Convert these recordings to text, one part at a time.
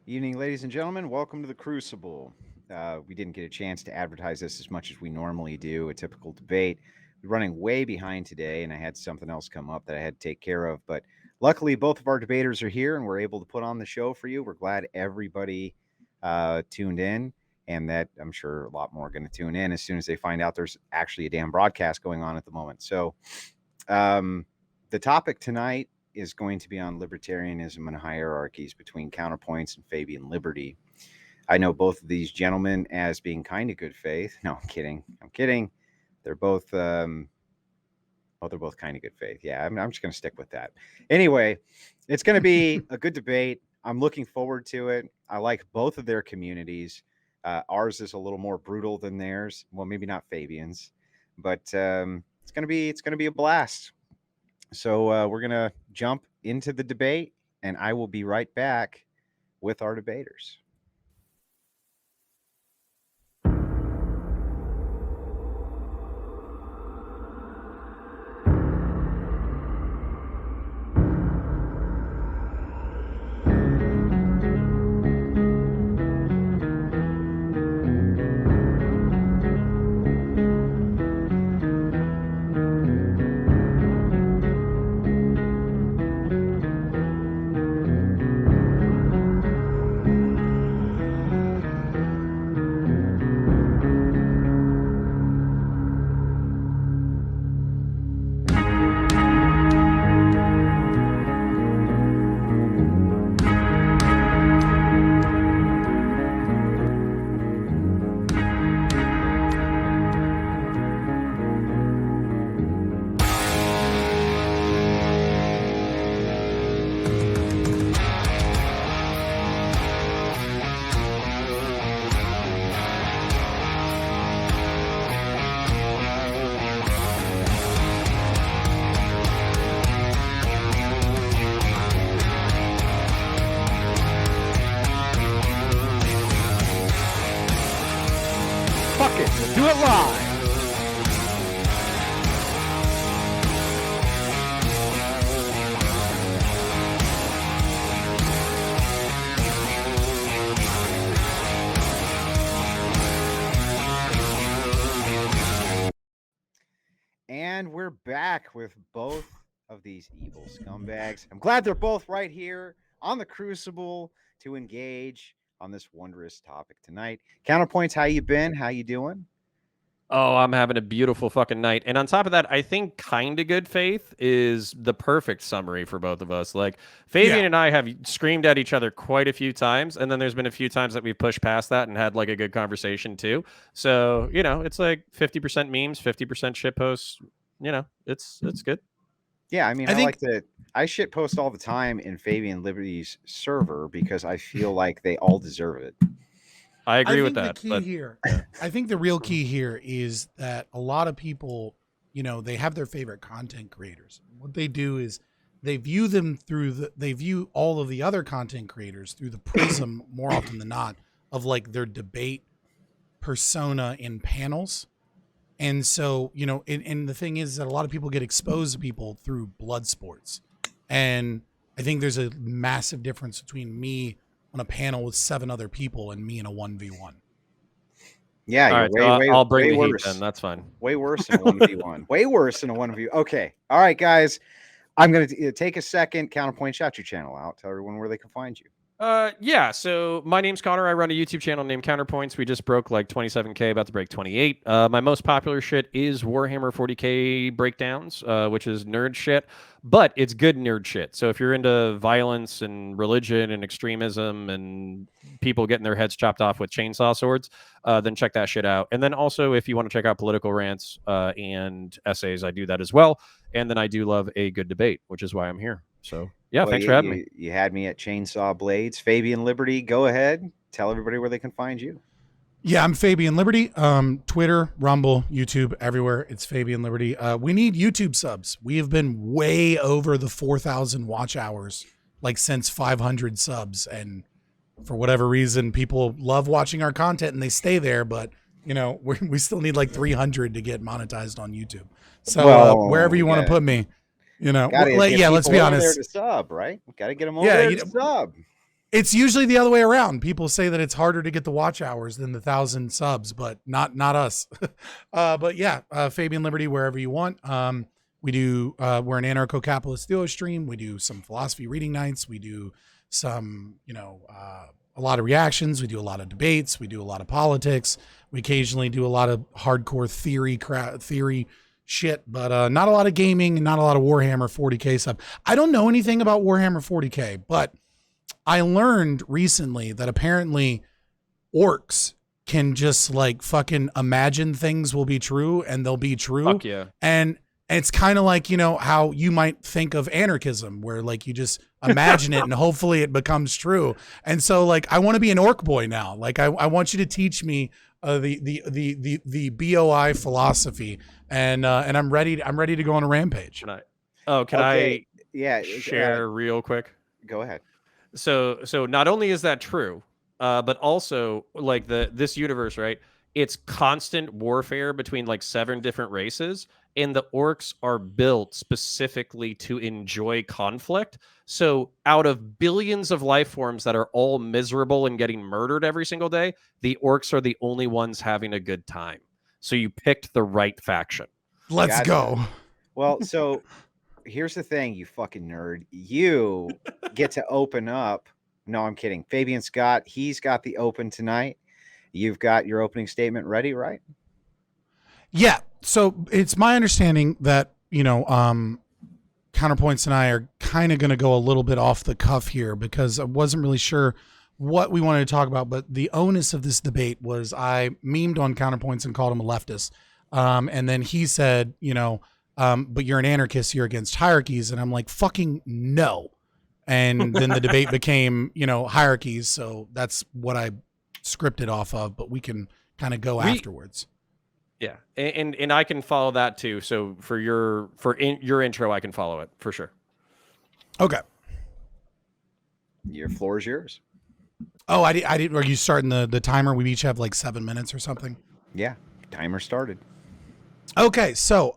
Evening, ladies and gentlemen. Welcome to the Crucible. We didn't get a chance to advertise this as much as we normally do, a typical debate. We're running way behind today, and I had something else come up that I had to take care of. But luckily, both of our debaters are here, and we're able to put on the show for you. We're glad everybody tuned in, and that I'm sure a lot more are going to tune in as soon as they find out there's actually a damn broadcast going on at the moment. So the topic tonight is going to be on libertarianism and hierarchies between Counterpoints and Fabian Liberty. I know both of these gentlemen as being kind of good faith. No, I'm kidding. They're both, they're both kind of good faith. Yeah, I'm just going to stick with that. Anyway, it's going to be a good debate. I'm looking forward to it. I like both of their communities. Ours is a little more brutal than theirs. Well, maybe not Fabian's, but it's going to be a blast. So we're going to jump into the debate, and I will be right back with our debaters. Do it live. And we're back with both of these evil scumbags. I'm glad they're both right here on the Crucible to engage on this wondrous topic tonight. Counterpoints, how you been? How you doing? Oh, I'm having a beautiful fucking night. And on top of that, I think kind of good faith is the perfect summary for both of us. Like, Fabian and I have screamed at each other quite a few times. And then there's been a few times that we've pushed past that and had like a good conversation too. So, you know, it's like 50% memes, 50% shit posts. You know, it's good. Yeah, I mean, I shit post all the time in Fabian Liberty's server because I feel like they all deserve it. I agree with that. The key here, I think the real key here is that a lot of people, you know, they have their favorite content creators. What they do is they view them they view all of the other content creators through the prism more often than not of like their debate persona in panels. And so, you know, and the thing is that a lot of people get exposed to people through blood sports. And I think there's a massive difference between me on a panel with 7 other people and me in a 1v1. Yeah, I'll bring the heat then. That's fine. Way worse in a 1v1. Way worse in a 1v1. Okay. All right, guys. I'm going to take a second. Counterpoint, shout your channel out. Tell everyone where they can find you. Yeah, so my name's Connor. I run a YouTube channel named Counterpoints. We just broke like 27K, about to break 28. My most popular shit is Warhammer 40K breakdowns, which is nerd shit, but it's good nerd shit. So if you're into violence and religion and extremism and people getting their heads chopped off with chainsaw swords, then check that shit out. And then also if you want to check out political rants and essays, I do that as well. And then I do love a good debate, which is why I'm here. So yeah, thanks for having me. You had me at Chainsaw Blades. Fabian Liberty, go ahead. Tell everybody where they can find you. Yeah, I'm Fabian Liberty. Twitter, Rumble, YouTube, everywhere. It's Fabian Liberty. We need YouTube subs. We have been way over the 4,000 watch hours, like since 500 subs. And for whatever reason, people love watching our content and they stay there. But you know, we still need like 300 to get monetized on YouTube. So wherever you want to put me, you know, yeah, let's be honest. There to sub, right? Got to get them over Yeah, there to sub. It's usually the other way around. People say that it's harder to get the watch hours than the 1,000 subs, but not us. But yeah, Fabian Liberty, wherever you want. We do, we're an anarcho-capitalist duo stream. We do some philosophy reading nights. We do some, you know, a lot of reactions. We do a lot of debates. We do a lot of politics. We occasionally do a lot of hardcore theory shit, but not a lot of gaming and not a lot of Warhammer 40K stuff. I don't know anything about Warhammer 40K, but I learned recently that apparently orcs can just like fucking imagine things will be true and they'll be true. Fuck yeah. And it's kind of like, you know, how you might think of anarchism, where like you just imagine it and hopefully it becomes true. And so like, I want to be an orc boy now. Like I want you to teach me the BOI philosophy, and I'm ready to go on a rampage. Can I share Yeah, real quick? go ahead. So not only is that true, but also like this universe, right? It's constant warfare between like 7 different races, and the orcs are built specifically to enjoy conflict. So out of billions of life forms that are all miserable and getting murdered every single day, the orcs are the only ones having a good time. So you picked the right faction. Let's go. Well, so here's the thing, you fucking nerd. You get to open up. No, I'm kidding. Fabian Scott, he's got the open tonight. You've got your opening statement ready, right? Yeah. So it's my understanding that, you know, Counterpoints and I are kind of going to go a little bit off the cuff here because I wasn't really sure what we wanted to talk about. But the onus of this debate was I memed on Counterpoints and called him a leftist. And then he said, you know, but you're an anarchist, you're against hierarchies. And I'm like, fucking no. And then the debate became, you know, hierarchies. So that's what I scripted off of, but we can kind of go afterwards. Yeah. And I can follow that too. So for your intro, I can follow it for sure. Okay. Your floor is yours. Oh, I did. Are you starting the timer? We each have like 7 minutes or something. Yeah. Timer started. Okay, so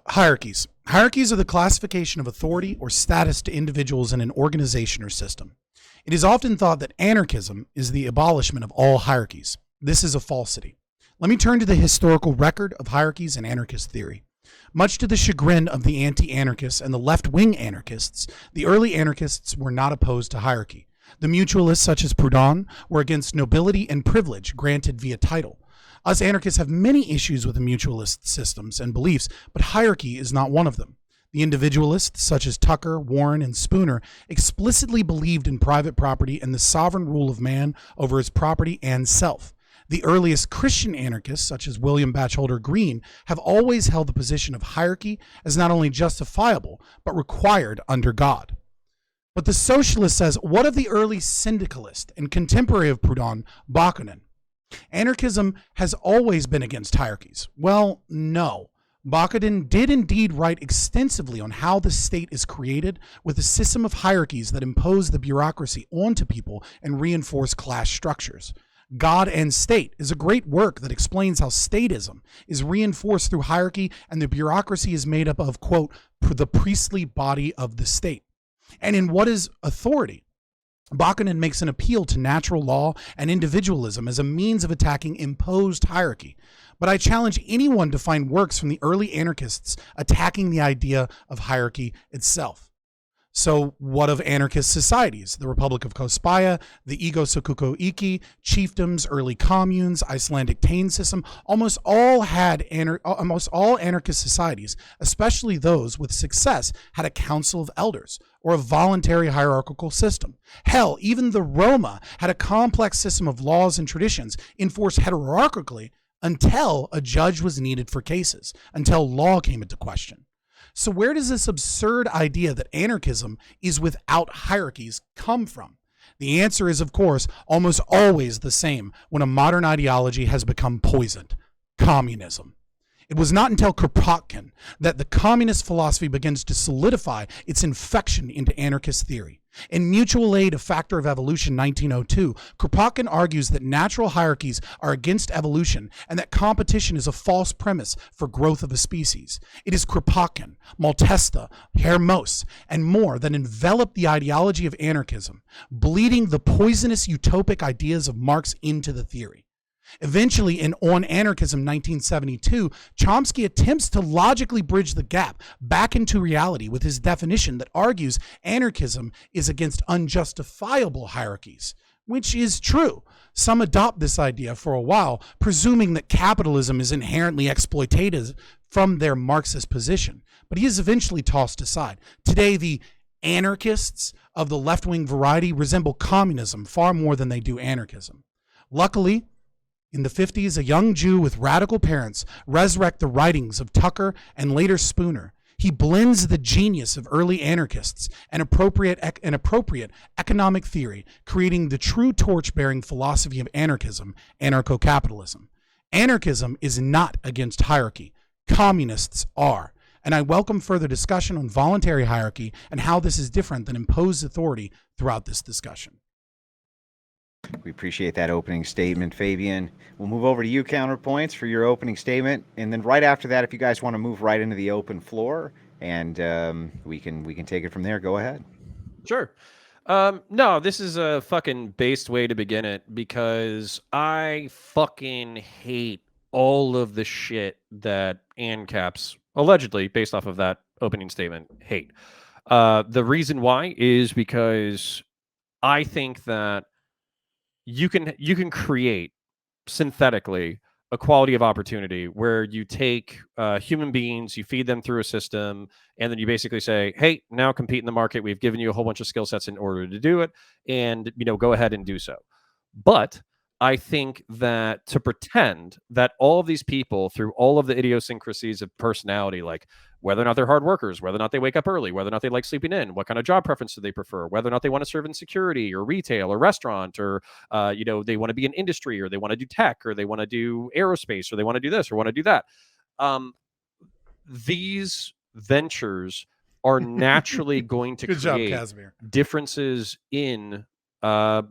hierarchies. Hierarchies are the classification of authority or status to individuals in an organization or system. It is often thought that anarchism is the abolishment of all hierarchies. This is a falsity. Let me turn to the historical record of hierarchies and anarchist theory. Much to the chagrin of the anti-anarchists and the left-wing anarchists, the early anarchists were not opposed to hierarchy. The mutualists, such as Proudhon, were against nobility and privilege granted via title. Us anarchists have many issues with the mutualist systems and beliefs, but hierarchy is not one of them. The individualists, such as Tucker, Warren, and Spooner, explicitly believed in private property and the sovereign rule of man over his property and self. The earliest Christian anarchists, such as William Batchelder Greene, have always held the position of hierarchy as not only justifiable, but required under God. But the socialist says, what of the early syndicalist and contemporary of Proudhon, Bakunin? Anarchism has always been against hierarchies. Well, no. Bakunin did indeed write extensively on how the state is created with a system of hierarchies that impose the bureaucracy onto people and reinforce class structures. God and State is a great work that explains how statism is reinforced through hierarchy and the bureaucracy is made up of, quote, the priestly body of the state. And in What is Authority? Bakunin makes an appeal to natural law and individualism as a means of attacking imposed hierarchy. But I challenge anyone to find works from the early anarchists attacking the idea of hierarchy itself. So what of anarchist societies? The Republic of Kospaya, the Ego Sokuko Iki, chiefdoms, early communes, Icelandic Tane system, almost all anarchist societies, especially those with success, had a council of elders or a voluntary hierarchical system. Hell, even the Roma had a complex system of laws and traditions enforced hierarchically until a judge was needed for cases, until law came into question. So where does this absurd idea that anarchism is without hierarchies come from? The answer is, of course, almost always the same when a modern ideology has become poisoned: communism. It was not until Kropotkin that the communist philosophy begins to solidify its infection into anarchist theory. In Mutual Aid, A Factor of Evolution, 1902, Kropotkin argues that natural hierarchies are against evolution and that competition is a false premise for growth of a species. It is Kropotkin, Maltesta, Hermos, and more that envelop the ideology of anarchism, bleeding the poisonous utopic ideas of Marx into the theory. Eventually, in On Anarchism, 1972, Chomsky attempts to logically bridge the gap back into reality with his definition that argues anarchism is against unjustifiable hierarchies, which is true. Some adopt this idea for a while, presuming that capitalism is inherently exploitative from their Marxist position, but he is eventually tossed aside. Today, the anarchists of the left-wing variety resemble communism far more than they do anarchism. Luckily, in the 50s, a young Jew with radical parents resurrect the writings of Tucker and later Spooner. He blends the genius of early anarchists and appropriate economic theory, creating the true torch-bearing philosophy of anarchism, anarcho-capitalism. Anarchism is not against hierarchy. Communists are. And I welcome further discussion on voluntary hierarchy and how this is different than imposed authority throughout this discussion. We appreciate that opening statement, Fabian. We'll move over to you, Counterpoints, for your opening statement, and then right after that, if you guys want to move right into the open floor, and we can take it from there. Go ahead. Sure. No, this is a fucking based way to begin it because I fucking hate all of the shit that ANCAPs allegedly, based off of that opening statement, hate. The reason why is because I think that you can create synthetically a quality of opportunity where you take human beings, you feed them through a system, and then you basically say, hey, now compete in the market. We've given you a whole bunch of skill sets in order to do it, and go ahead and do so. But I think that to pretend that all of these people, through all of the idiosyncrasies of personality, like whether or not they're hard workers, whether or not they wake up early, whether or not they like sleeping in, what kind of job preference do they prefer, whether or not they want to serve in security or retail or restaurant, or they want to be in industry, or they want to do tech, or they want to do aerospace, or they want to do this or want to do that. These ventures are naturally going to create differences in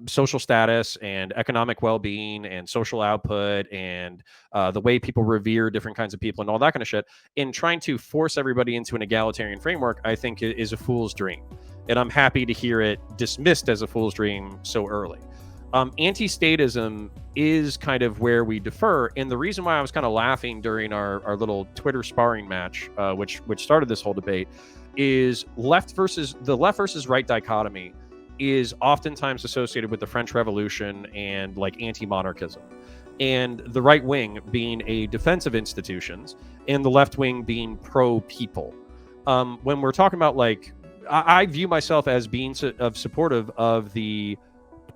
social status and economic well-being and social output and the way people revere different kinds of people and all that kind of shit. In trying to force everybody into an egalitarian framework, I think is a fool's dream. And I'm happy to hear it dismissed as a fool's dream so early. Anti-statism is kind of where we defer. And the reason why I was kind of laughing during our little Twitter sparring match, which started this whole debate, is left versus right dichotomy is oftentimes associated with the French Revolution and like anti-monarchism, and the right wing being a defense of institutions and the left wing being pro-people. When we're talking about, like, I view myself as being supportive of the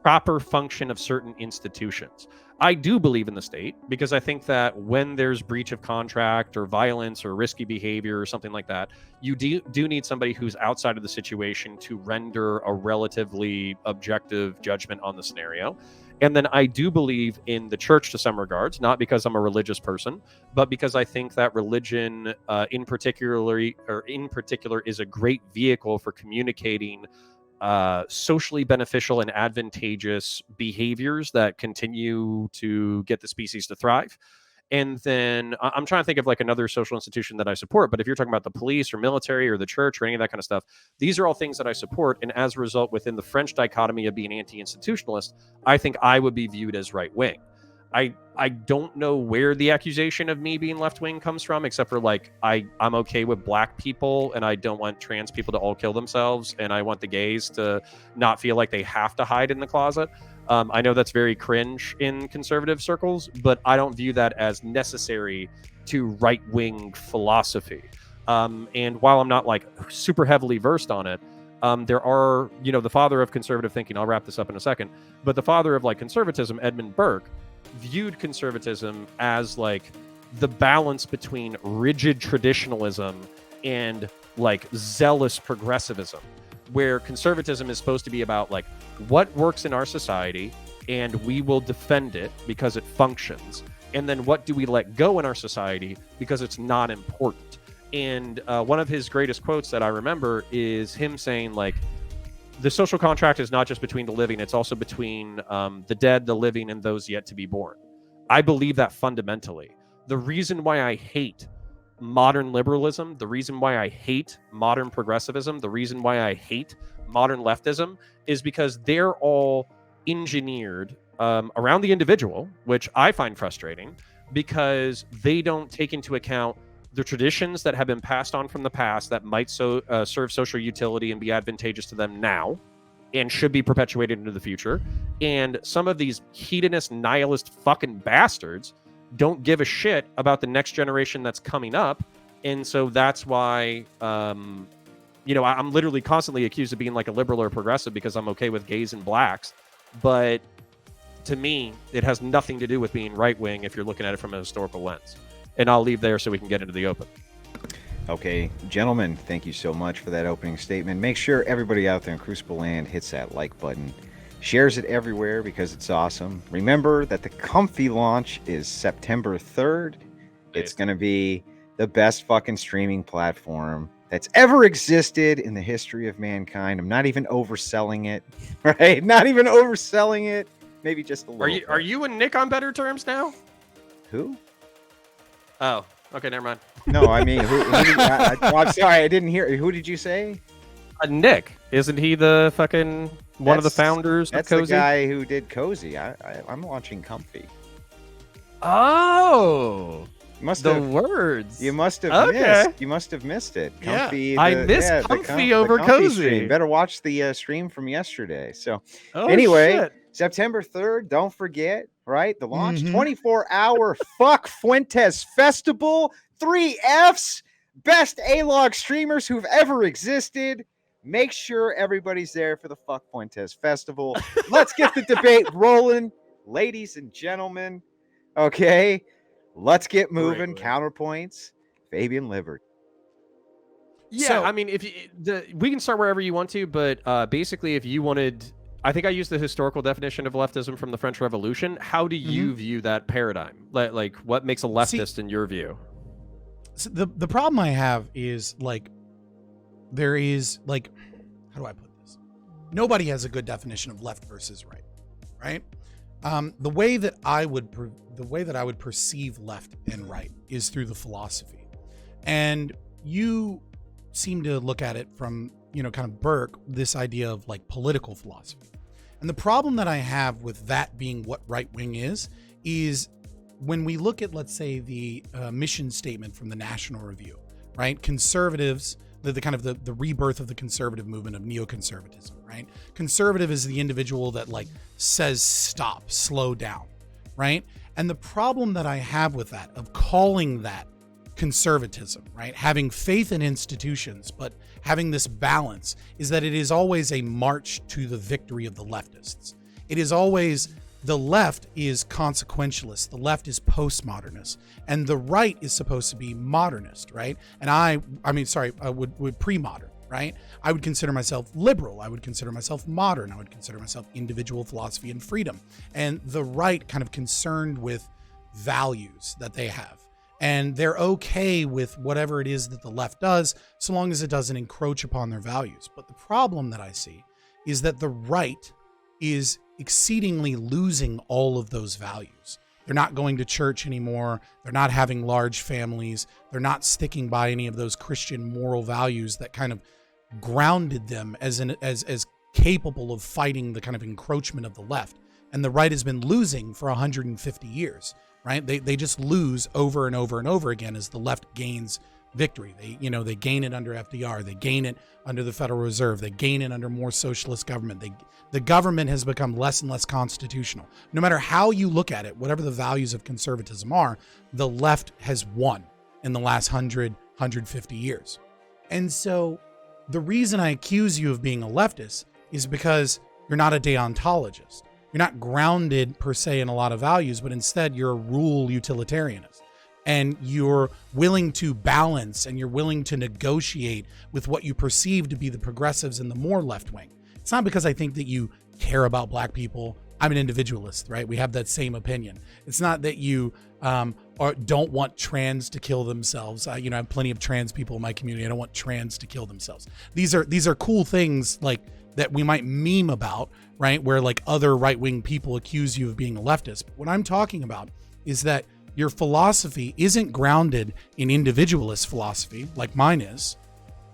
proper function of certain institutions. I do believe in the state because I think that when there's breach of contract or violence or risky behavior or something like that, you do need somebody who's outside of the situation to render a relatively objective judgment on the scenario. And then I do believe in the church to some regards, not because I'm a religious person, but because I think that religion in particular is a great vehicle for communicating socially beneficial and advantageous behaviors that continue to get the species to thrive. And then I'm trying to think of like another social institution that I support. But if you're talking about the police or military or the church or any of that kind of stuff, these are all things that I support. And as a result, within the French dichotomy of being anti-institutionalist, I think I would be viewed as right wing. I don't know where the accusation of me being left wing comes from, except for like I'm okay with black people and I don't want trans people to all kill themselves, and I want the gays to not feel like they have to hide in the closet. I know that's very cringe in conservative circles, but I don't view that as necessary to right-wing philosophy. And while I'm not like super heavily versed on it, there are, the father of conservative thinking, I'll wrap this up in a second, but the father of like conservatism, Edmund Burke, viewed conservatism as like the balance between rigid traditionalism and like zealous progressivism, where conservatism is supposed to be about like what works in our society and we will defend it because it functions, and then what do we let go in our society because it's not important. And one of his greatest quotes that I remember is him saying like, the social contract is not just between the living, it's also between the dead, the living, and those yet to be born. I believe that fundamentally. The reason why I hate modern liberalism, the reason why I hate modern progressivism, the reason why I hate modern leftism is because they're all engineered around the individual, which I find frustrating because they don't take into account the traditions that have been passed on from the past that might serve social utility and be advantageous to them now and should be perpetuated into the future. And some of these hedonist, nihilist fucking bastards don't give a shit about the next generation that's coming up. And so that's why, I'm literally constantly accused of being like a liberal or progressive because I'm okay with gays and blacks. But to me, it has nothing to do with being right-wing if you're looking at it from a historical lens. And I'll leave there so we can get into the open. Okay, gentlemen, thank you so much for that opening statement. Make sure everybody out there in Crucible Land hits that like button, shares it everywhere because it's awesome. Remember that the Comfy launch is September 3rd. It's going to be the best fucking streaming platform that's ever existed in the history of mankind. I'm not even overselling it, right? Not even overselling it. Maybe just a little. Are you and Nick on better terms now? Who? Oh, okay, never mind. No, I mean, I'm sorry, I didn't hear. Who did you say? Nick. Isn't he the fucking one of the founders That's of Cozy? the guy who did Cozy. I'm launching Comfy. Oh, words. You must have missed. You must have missed it. Comfy. I missed Comfy over Cozy. Stream. Better watch the stream from yesterday. So anyway, shit. September 3rd. Don't forget. Right, the launch 24-hour Fuck Fuentes Festival. 3 Fs. Best A-log streamers who've ever existed. Make sure everybody's there for the Fuck Fuentes Festival. Let's get the debate rolling, ladies and gentlemen. Okay, let's get moving. Counterpoints, Fabian Liberty. Yeah, So- I mean, we can start wherever you want to, but basically, if you wanted, I think I used the historical definition of leftism from the French Revolution. How do you view that paradigm? Like, what makes a leftist in your view? So the problem I have is there is how do I put this? Nobody has a good definition of left versus right? The way that I would perceive left and right is through the philosophy, and you seem to look at it from kind of Burke, this idea of political philosophy. And the problem that I have with that being what right wing is when we look at, let's say, the mission statement from the National Review, right? Conservatives, the kind of the rebirth of the conservative movement of neoconservatism, right? Conservative is the individual that says stop, slow down, right? And the problem that I have with that, of calling that conservatism, right? Having faith in institutions, but having this balance, is that it is always a march to the victory of the leftists. It is always, the left is consequentialist, the left is postmodernist, and the right is supposed to be modernist, right? And I would pre-modern, right? I would consider myself liberal. I would consider myself modern. I would consider myself individual philosophy and freedom. And the right kind of concerned with values that they have. And they're okay with whatever it is that the left does, so long as it doesn't encroach upon their values. But the problem that I see is that the right is exceedingly losing all of those values. They're not going to church anymore. They're not having large families. They're not sticking by any of those Christian moral values that kind of grounded them as capable of fighting the kind of encroachment of the left. And the right has been losing for 150 years. Right? They just lose over and over and over again as the left gains victory. They gain it under FDR. They gain it under the Federal Reserve. They gain it under more socialist government. The government has become less and less constitutional. No matter how you look at it, whatever the values of conservatism are, the left has won in the last 150 years. And so the reason I accuse you of being a leftist is because you're not a deontologist. You're not grounded per se in a lot of values, but instead you're a rule utilitarianist, and you're willing to balance and you're willing to negotiate with what you perceive to be the progressives and the more left wing. It's not because I think that you care about black people. I'm an individualist, right? We have that same opinion. It's not that you don't want trans to kill themselves. I have plenty of trans people in my community. I don't want trans to kill themselves. These are cool things that we might meme about, right? Where like other right-wing people accuse you of being a leftist. What I'm talking about is that your philosophy isn't grounded in individualist philosophy like mine is,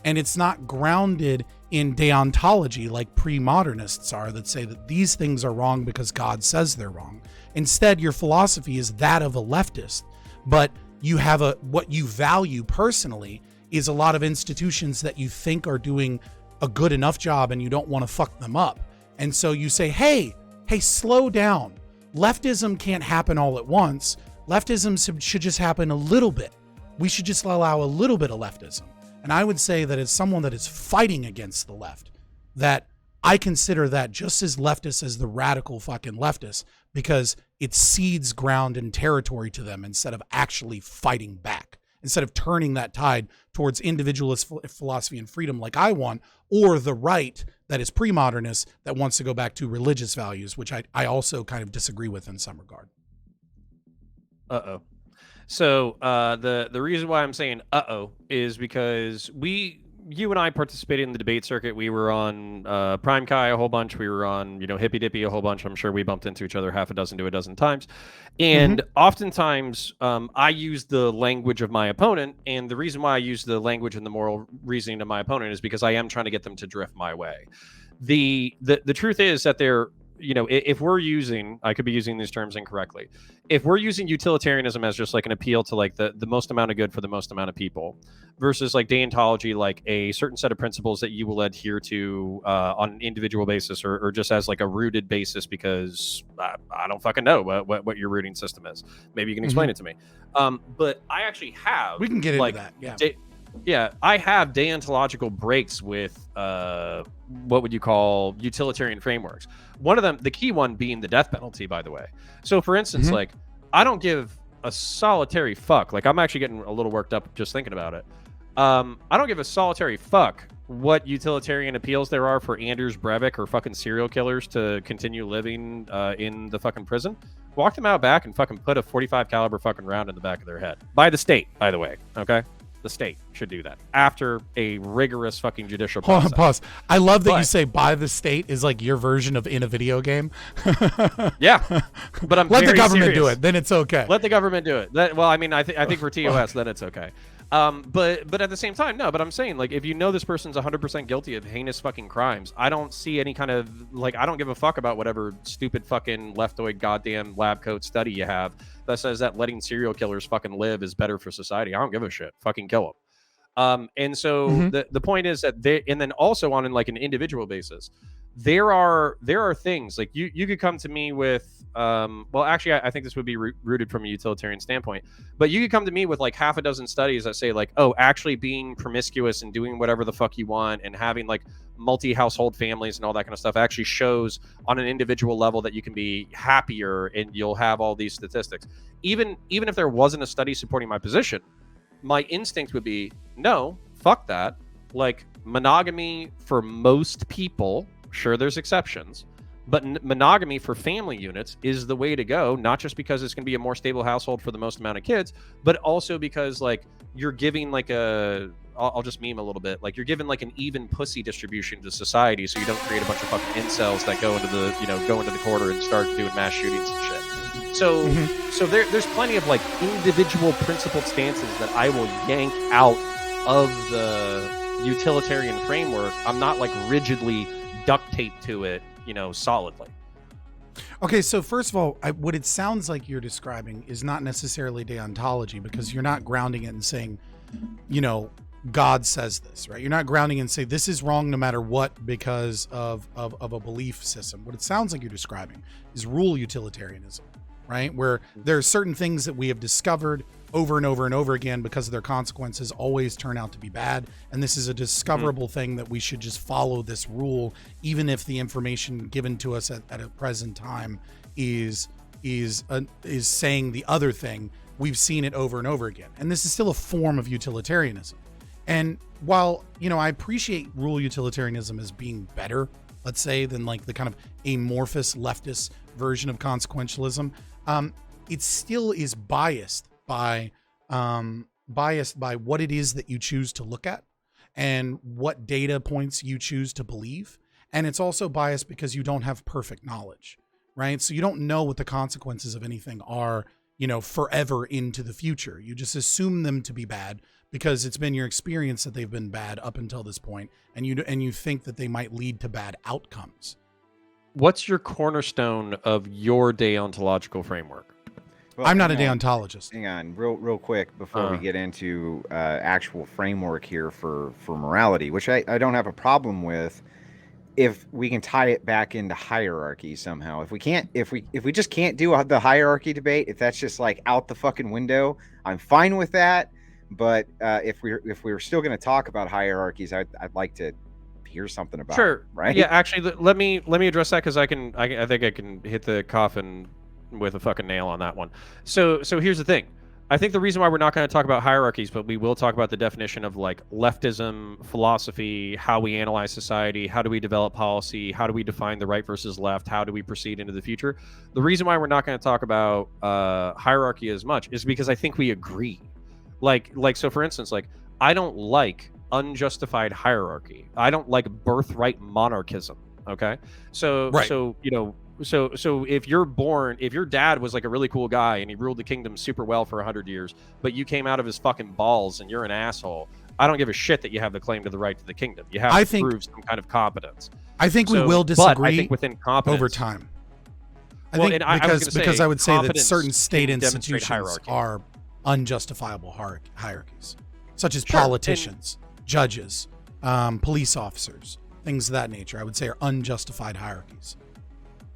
and it's not grounded in deontology like pre-modernists are that say that these things are wrong because God says they're wrong. Instead, your philosophy is that of a leftist, but you have what you value personally is a lot of institutions that you think are doing a good enough job and you don't want to fuck them up. And so you say, hey, slow down. Leftism can't happen all at once. Leftism should just happen a little bit. We should just allow a little bit of leftism. And I would say that as someone that is fighting against the left, that I consider that just as leftist as the radical fucking leftists, because it cedes ground and territory to them instead of actually fighting back, instead of turning that tide towards individualist philosophy and freedom like I want, or the right that is pre-modernist that wants to go back to religious values, which I also kind of disagree with in some regard. So the reason why I'm saying is because you and I participated in the debate circuit. We were on Prime Kai a whole bunch. We were on, Hippy Dippy a whole bunch. I'm sure we bumped into each other half a dozen to a dozen times. And oftentimes I use the language of my opponent. And the reason why I use the language and the moral reasoning of my opponent is because I am trying to get them to drift my way. The truth is that if we're using, I could be using these terms incorrectly. If we're using utilitarianism as just like an appeal to like the most amount of good for the most amount of people versus like deontology, like a certain set of principles that you will adhere to on an individual basis or just as like a rooted basis, because I don't fucking know what your rooting system is. Maybe you can explain it to me. But I actually have. We can get into that. Yeah. I have deontological breaks with what would you call utilitarian frameworks. One of them, the key one being the death penalty, by the way. So for instance, like I don't give a solitary fuck. Like I'm actually getting a little worked up just thinking about it. I don't give a solitary fuck what utilitarian appeals there are for Anders Breivik or fucking serial killers to continue living in the fucking prison. Walk them out back and fucking put a 45 caliber fucking round in the back of their head. By the state, by the way. Okay? The state should do that after a rigorous fucking judicial process. Hold on, pause. I love that you say by the state is like your version of in a video game. Yeah, but I'm let the government serious. do it, then it's okay. Let the government do it. I think for TOS, then it's okay. But at the same time, no. But I'm saying, like, if you know this person's 100% guilty of heinous fucking crimes, I don't see any kind of like I don't give a fuck about whatever stupid fucking leftoid goddamn lab coat study you have that says that letting serial killers fucking live is better for society. I don't give a shit. Fucking kill them. And so the point is that and then also on like an individual basis, there are things like you could come to me with actually I think this would be rooted from a utilitarian standpoint, but you could come to me with like half a dozen studies that say like, oh, actually being promiscuous and doing whatever the fuck you want and having like multi-household families and all that kind of stuff actually shows on an individual level that you can be happier and you'll have all these statistics. Even if there wasn't a study supporting my position, my instinct would be no, fuck that. Like monogamy for most people, sure, there's exceptions, but monogamy for family units is the way to go, not just because it's going to be a more stable household for the most amount of kids, but also because like you're giving like I'll just meme a little bit, like you're giving like an even pussy distribution to society, so you don't create a bunch of fucking incels that go into the corner and start doing mass shootings and shit. So there's plenty of like individual principled stances that I will yank out of the utilitarian framework. I'm not like rigidly duct taped to it, solidly. Okay, so first of all, what it sounds like you're describing is not necessarily deontology, because you're not grounding it and saying, God says this, right? You're not grounding it and say this is wrong no matter what because of a belief system. What it sounds like you're describing is rule utilitarianism, right? Where there are certain things that we have discovered over and over and over again because of their consequences always turn out to be bad. And this is a discoverable thing that we should just follow this rule, even if the information given to us at a present time is saying the other thing. We've seen it over and over again. And this is still a form of utilitarianism. And while, I appreciate rule utilitarianism as being better, let's say, than like the kind of amorphous leftist version of consequentialism, it still is biased by what it is that you choose to look at and what data points you choose to believe. And it's also biased because you don't have perfect knowledge, right? So you don't know what the consequences of anything are, forever into the future. You just assume them to be bad because it's been your experience that they've been bad up until this point, and you think that they might lead to bad outcomes. What's your cornerstone of your deontological framework? Well, I'm not a deontologist. Hang on, real quick before we get into actual framework here for morality, which I don't have a problem with, if we can tie it back into hierarchy somehow. If we just can't do the hierarchy debate, if that's just like out the fucking window, I'm fine with that. But if we're still going to talk about hierarchies, I'd like to hear something about it, right? Yeah, actually, let me address that, because I think I can hit the coffin with a fucking nail on that one. So here's the thing. I think the reason why we're not going to talk about hierarchies, but we will talk about the definition of like leftism, philosophy, how we analyze society, how do we develop policy, how do we define the right versus left, how do we proceed into the future. The reason why we're not going to talk about hierarchy as much is because I think we agree. Like so, for instance, like I don't like unjustified hierarchy. I don't like birthright monarchism. Okay, so right. So if your dad was like a really cool guy and he ruled the kingdom super well for 100 years, but you came out of his fucking balls and you're an asshole, I don't give a shit that you have the claim to the right to the kingdom. You have to prove some kind of competence. I think we will disagree, but I think within competence, over time. Because I would say that certain state institutions are unjustifiable hierarchies, such as politicians, judges, police officers, things of that nature. I would say are unjustified hierarchies.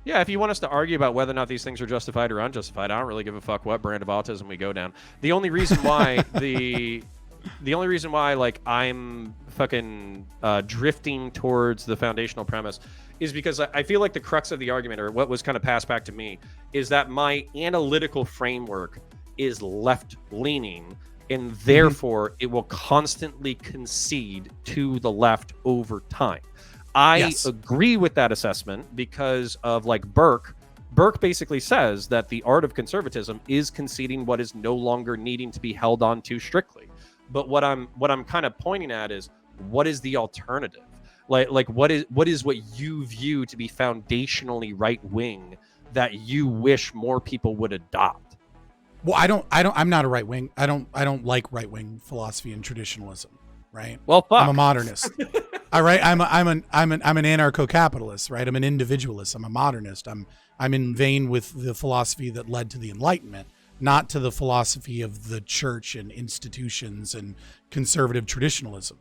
Yeah, if you want us to argue about whether or not these things are justified or unjustified, I don't really give a fuck what brand of autism we go down. The only reason why the only reason why like I'm fucking drifting towards the foundational premise is because I feel like the crux of the argument, or what was kind of passed back to me, is that my analytical framework is left-leaning, and therefore it will constantly concede to the left over time. I agree with that assessment because of like Burke. Burke basically says that the art of conservatism is conceding what is no longer needing to be held on to strictly. But what I'm kind of pointing at is, what is the alternative? Like what is what you view to be foundationally right wing that you wish more people would adopt? Well, I'm not a right wing. I don't like right wing philosophy and traditionalism. Right. Well, fuck. I'm a modernist. All right. I'm an anarcho-capitalist. Right. I'm an individualist. I'm a modernist. I'm in vein with the philosophy that led to the Enlightenment, not to the philosophy of the church and institutions and conservative traditionalism.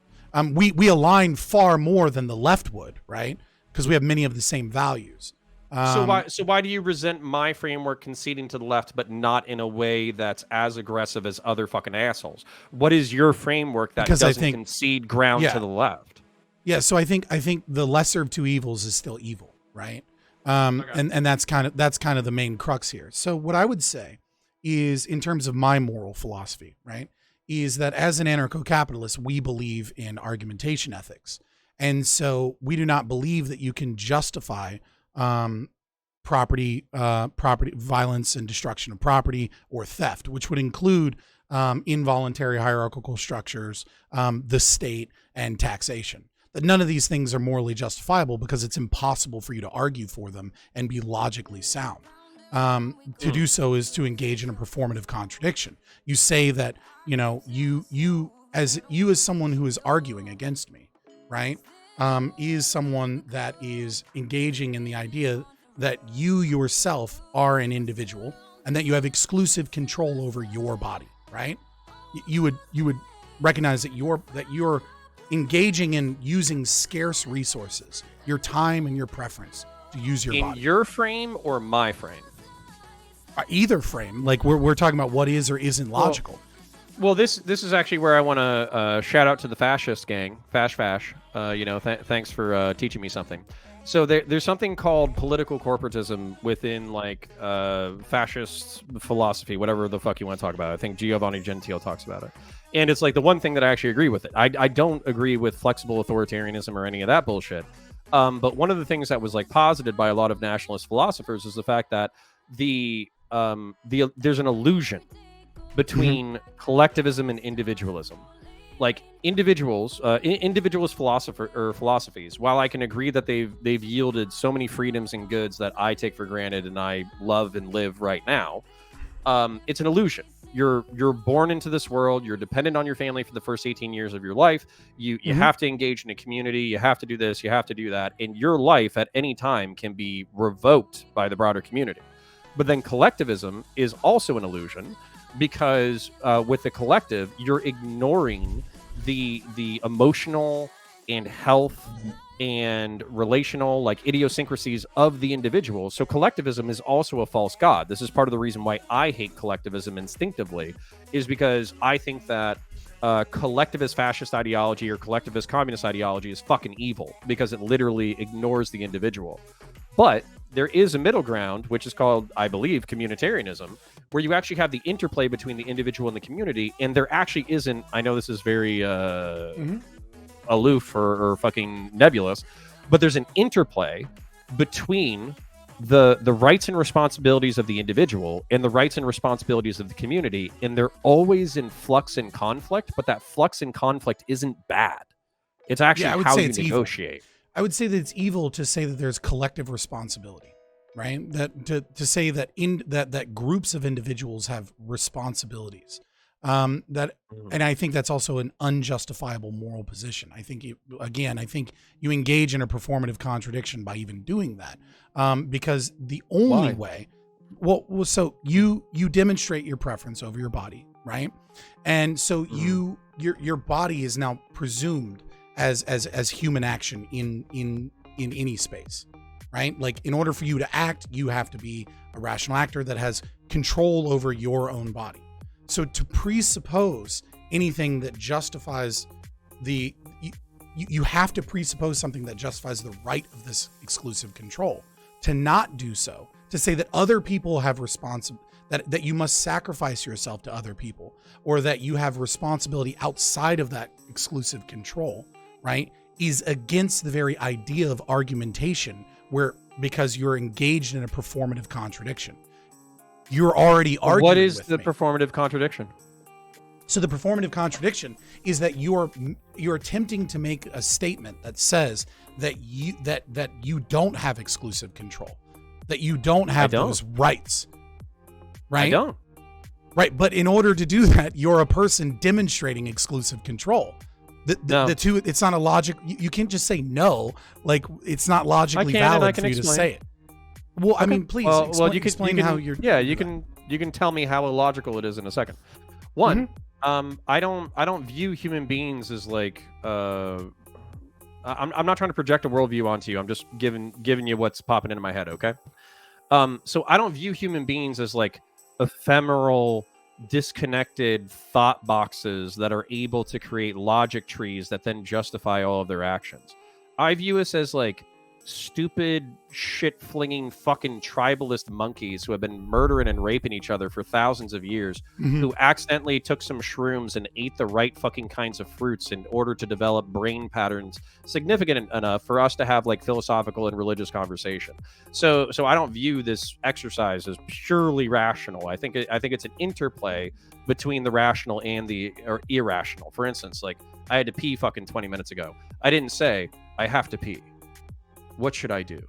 We align far more than the left would, right? Because we have many of the same values. So why do you resent my framework conceding to the left, but not in a way that's as aggressive as other fucking assholes? What is your framework that doesn't concede ground to the left? Yeah, so I think the lesser of two evils is still evil, right? And that's kind of the main crux here. So what I would say is, in terms of my moral philosophy, right, is that as an anarcho-capitalist, we believe in argumentation ethics, and so we do not believe that you can justify property violence and destruction of property or theft, which would include involuntary hierarchical structures, the state, and taxation. That none of these things are morally justifiable because it's impossible for you to argue for them and be logically sound. To do so is to engage in a performative contradiction. You say that, you as someone who is arguing against me, right? Is someone that is engaging in the idea that you yourself are an individual and that you have exclusive control over your body, right? You would recognize that you're engaging in using scarce resources, your time and your preference to use your body. In your frame or my frame? Either frame. Like we're talking about what is or isn't logical. Well, this is actually where I want to shout out to the fascist gang, Fash. Thanks for teaching me something. So there's something called political corporatism within like fascist philosophy, whatever the fuck you want to talk about. I think Giovanni Gentile talks about it. And it's like the one thing that I actually agree with it. I don't agree with flexible authoritarianism or any of that bullshit. But one of the things that was like posited by a lot of nationalist philosophers is the fact that there's an illusion between collectivism and individualism. like individuals, individualist philosophies, while I can agree that they've yielded so many freedoms and goods that I take for granted and I love and live right now, it's an illusion. You're born into this world. You're dependent on your family for the first 18 years of your life. You have to engage in a community. You have to do this. You have to do that. And your life at any time can be revoked by the broader community. But then collectivism is also an illusion, because with the collective, you're ignoring the emotional and health and relational, like, idiosyncrasies of the individual. So collectivism is also a false god. This is part of the reason why I hate collectivism instinctively, is because I think that collectivist fascist ideology or collectivist communist ideology is fucking evil, because it literally ignores the individual. But there is a middle ground, which is called, I believe, communitarianism, where you actually have the interplay between the individual and the community. And there actually isn't, I know this is very aloof or fucking nebulous, but there's an interplay between the rights and responsibilities of the individual and the rights and responsibilities of the community. And they're always in flux and conflict, but that flux and conflict isn't bad. It's actually how you negotiate. Evil. I would say that it's evil to say that there's collective responsibility, right? That to say that that groups of individuals have responsibilities. And I think that's also an unjustifiable moral position. I think you engage in a performative contradiction by even doing that, because the only way, so you demonstrate your preference over your body, right? And so your body is now presumed as human action in any space, right? Like, in order for you to act, you have to be a rational actor that has control over your own body. So to presuppose anything that justifies you have to presuppose something that justifies the right of this exclusive control. To not do so, to say that other people have that you must sacrifice yourself to other people, or that you have responsibility outside of that exclusive control, right, is against the very idea of argumentation, because you're engaged in a performative contradiction. You're already arguing. What is the performative contradiction? So the performative contradiction is that you're attempting to make a statement that says that you don't have exclusive control, that you don't have those rights, right? I don't. Right, but in order to do that, you're a person demonstrating exclusive control. The two, it's not a logic. You can't just say no. Like, it's not logically valid for you to say it. Well, okay. I mean, please explain how you're. Yeah, you can tell me how illogical it is in a second. One, I don't view human beings as like. I'm not trying to project a worldview onto you. I'm just giving you what's popping into my head. Okay. So I don't view human beings as like ephemeral, disconnected thought boxes that are able to create logic trees that then justify all of their actions. I view us as like stupid, shit-flinging fucking tribalist monkeys who have been murdering and raping each other for thousands of years, who accidentally took some shrooms and ate the right fucking kinds of fruits in order to develop brain patterns significant enough for us to have like philosophical and religious conversation. So I don't view this exercise as purely rational. I think it's an interplay between the rational and the irrational. For instance, like, I had to pee fucking 20 minutes ago. I didn't say I have to pee. What should I do?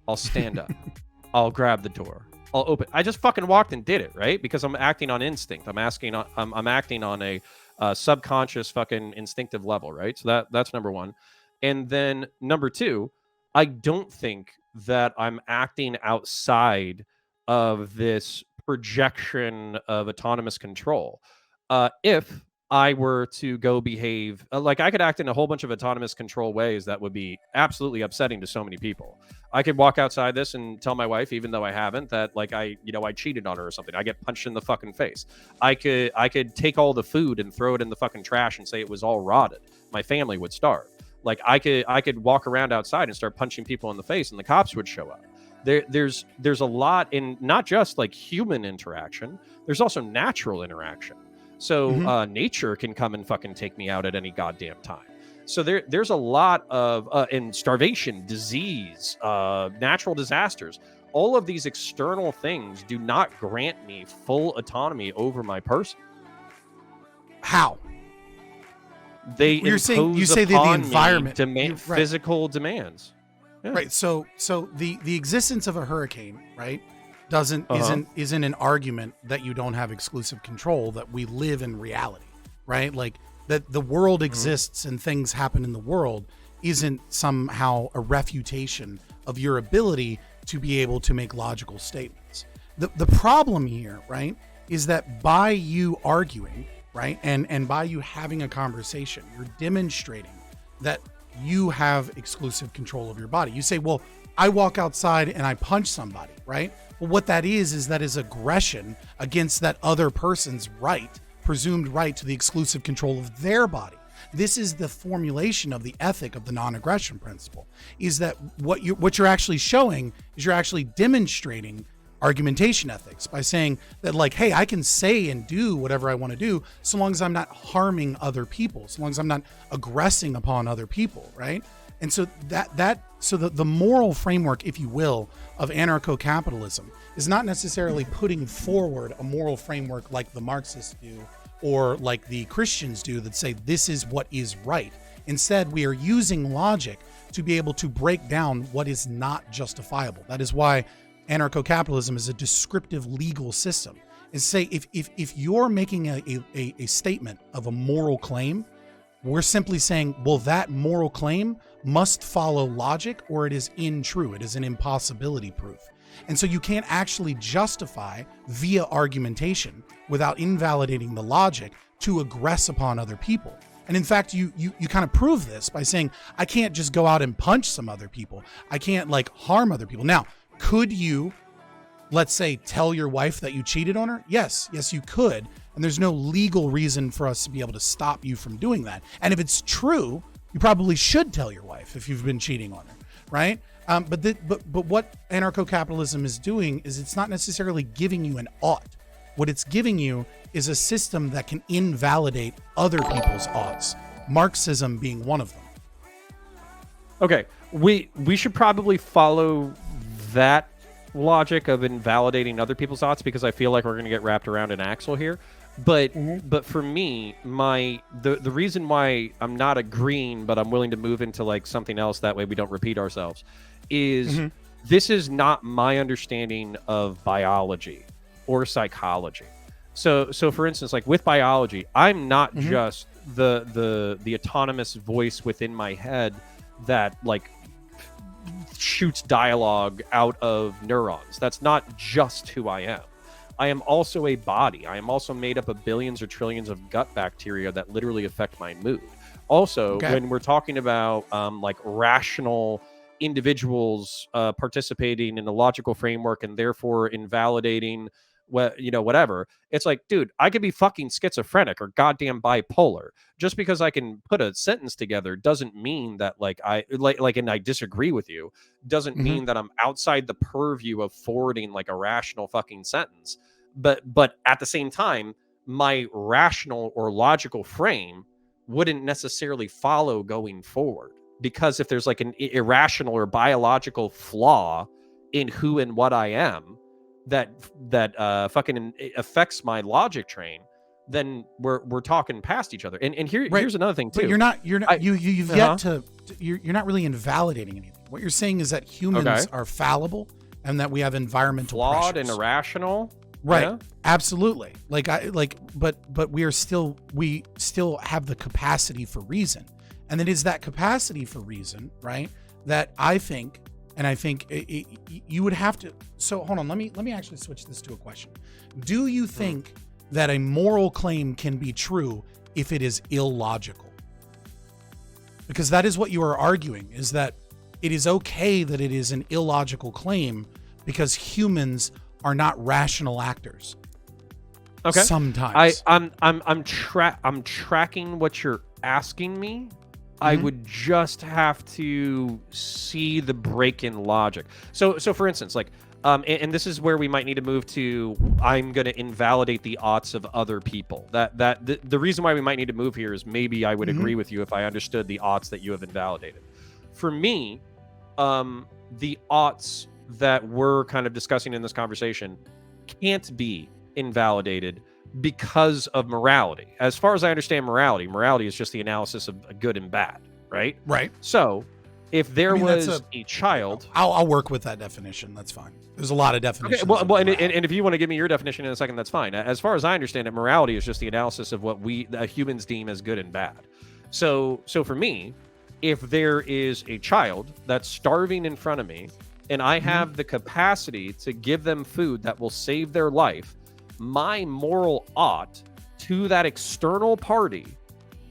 I'll stand up. I'll grab the door. I'll open. I just fucking walked and did it, right? Because I'm acting on instinct. I'm acting on a subconscious fucking instinctive level, right? So that's number one. And then number two, I don't think that I'm acting outside of this projection of autonomous control. If I were to go behave like, I could act in a whole bunch of autonomous control ways that would be absolutely upsetting to so many people. I could walk outside this and tell my wife, even though I haven't, that like I cheated on her or something. I get punched in the fucking face. I could take all the food and throw it in the fucking trash and say it was all rotted. My family would starve. Like, I could walk around outside and start punching people in the face and the cops would show up. There's a lot in not just like human interaction. There's also natural interaction. So nature can come and fucking take me out at any goddamn time. So there's a lot of in starvation, disease, natural disasters. All of these external things do not grant me full autonomy over my person. How? You're saying you say the upon environment, me physical demands. Yeah. Right. So the existence of a hurricane, right, doesn't isn't an argument that you don't have exclusive control, that we live in reality, right? Like that the world exists and things happen in the world isn't somehow a refutation of your ability to be able to make logical statements. The problem here, right, is that by you arguing, right, and by you having a conversation, you're demonstrating that you have exclusive control of your body. You say, well, I walk outside and I punch somebody, right? Well, what that is that is aggression against that other person's right, presumed right to the exclusive control of their body. This is the formulation of the ethic of the non-aggression principle, is that what you're actually showing is you're actually demonstrating argumentation ethics by saying that, like, hey, I can say and do whatever I want to do so long as I'm not harming other people, so long as I'm not aggressing upon other people, right? And so the moral framework, if you will, of anarcho-capitalism is not necessarily putting forward a moral framework like the Marxists do or like the Christians do that say this is what is right. Instead, we are using logic to be able to break down what is not justifiable. That is why anarcho-capitalism is a descriptive legal system. And say if you're making a statement of a moral claim, we're simply saying, well, that moral claim must follow logic or it is untrue. It is an impossibility proof. And so you can't actually justify via argumentation without invalidating the logic to aggress upon other people. And in fact, you kind of prove this by saying, I can't just go out and punch some other people. I can't like harm other people. Now, could you, let's say, tell your wife that you cheated on her? Yes, you could. And there's no legal reason for us to be able to stop you from doing that. And if it's true, you probably should tell your wife if you've been cheating on her, right? But what anarcho-capitalism is doing is it's not necessarily giving you an ought. What it's giving you is a system that can invalidate other people's oughts. Marxism being one of them. Okay, we should probably follow that logic of invalidating other people's thoughts because I feel like we're going to get wrapped around an axle here. But for me, the reason why I'm not agreeing, but I'm willing to move into like something else, that way we don't repeat ourselves, is this is not my understanding of biology or psychology. So for instance, like with biology, I'm not just the autonomous voice within my head that like shoots dialogue out of neurons. That's not just who I am. I am also a body. I am also made up of billions or trillions of gut bacteria that literally affect my mood. Also, when we're talking about like rational individuals participating in a logical framework and therefore invalidating whatever, it's like, dude, I could be fucking schizophrenic or goddamn bipolar. Just because I can put a sentence together doesn't mean that like I disagree with you, doesn't mean that I'm outside the purview of forwarding like a rational fucking sentence. But at the same time, my rational or logical frame wouldn't necessarily follow going forward, because if there's like an irrational or biological flaw in who and what I am that fucking affects my logic train, then we're talking past each other. And here's another thing too. But you're not really invalidating anything. What you're saying is that humans are fallible and that we have environmental flawed pressures. And irrational. Right. Yeah. Absolutely. But we still have the capacity for reason. And it is that capacity for reason, right, that I think you would have to. So hold on, let me actually switch this to a question. Do you think that a moral claim can be true if it is illogical? Because that is what you are arguing, is that it is okay that it is an illogical claim because humans are not rational actors. Okay. Sometimes I'm tracking what you're asking me. I would just have to see the break in logic. So for instance, like, and this is where we might need to move to, I'm going to invalidate the oughts of other people. The reason why we might need to move here is maybe I would agree with you if I understood the oughts that you have invalidated. For me, the oughts that we're kind of discussing in this conversation can't be invalidated because of morality. As far as I understand morality is just the analysis of good and bad, right? Right. So if there was a child... I'll work with that definition. That's fine. There's a lot of definitions. Okay, well and if you want to give me your definition in a second, that's fine. As far as I understand it, morality is just the analysis of what we humans deem as good and bad. So for me, if there is a child that's starving in front of me and I have the capacity to give them food that will save their life, my moral ought to that external party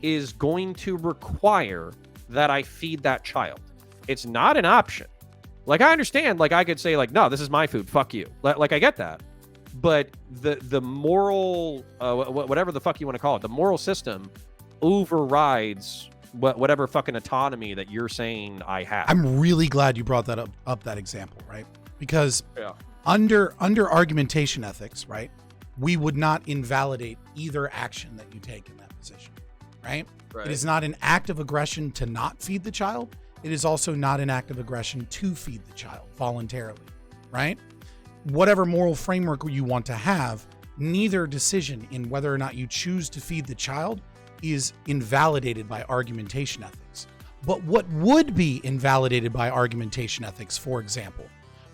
is going to require that I feed that child. It's not an option. Like, I understand, like, I could say, like, no, this is my food, fuck you. Like, I get that. But the moral, whatever the fuck you want to call it, the moral system overrides whatever fucking autonomy that you're saying I have. I'm really glad you brought that up that example, right? Because under argumentation ethics, right, we would not invalidate either action that you take in that position, right? It is not an act of aggression to not feed the child. It is also not an act of aggression to feed the child voluntarily, right? Whatever moral framework you want to have, neither decision in whether or not you choose to feed the child is invalidated by argumentation ethics. But what would be invalidated by argumentation ethics, for example,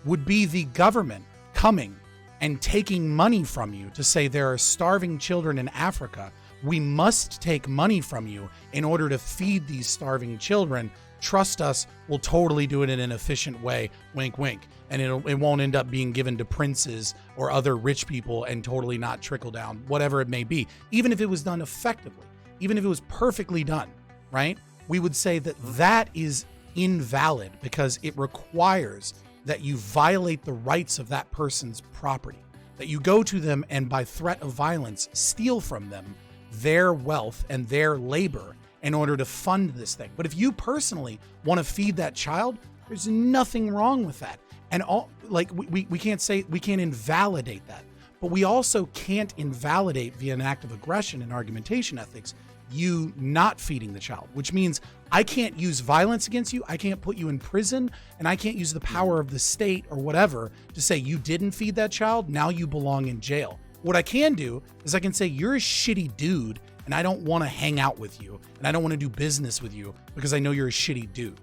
would be the government coming and taking money from you to say there are starving children in Africa. We must take money from you in order to feed these starving children. Trust us, we'll totally do it in an efficient way, wink, wink. And it won't end up being given to princes or other rich people and totally not trickle down, whatever it may be. Even if it was done effectively, even if it was perfectly done, right? We would say that that is invalid because it requires that you violate the rights of that person's property, that you go to them and by threat of violence, steal from them their wealth and their labor in order to fund this thing. But if you personally want to feed that child, there's nothing wrong with that. And all, like, we can't say, we can't invalidate that, but we also can't invalidate via an act of aggression in argumentation ethics, you not feeding the child, which means I can't use violence against you. I can't put you in prison, and I can't use the power of the state or whatever to say you didn't feed that child. Now you belong in jail. What I can do is I can say you're a shitty dude and I don't want to hang out with you and I don't want to do business with you because I know you're a shitty dude.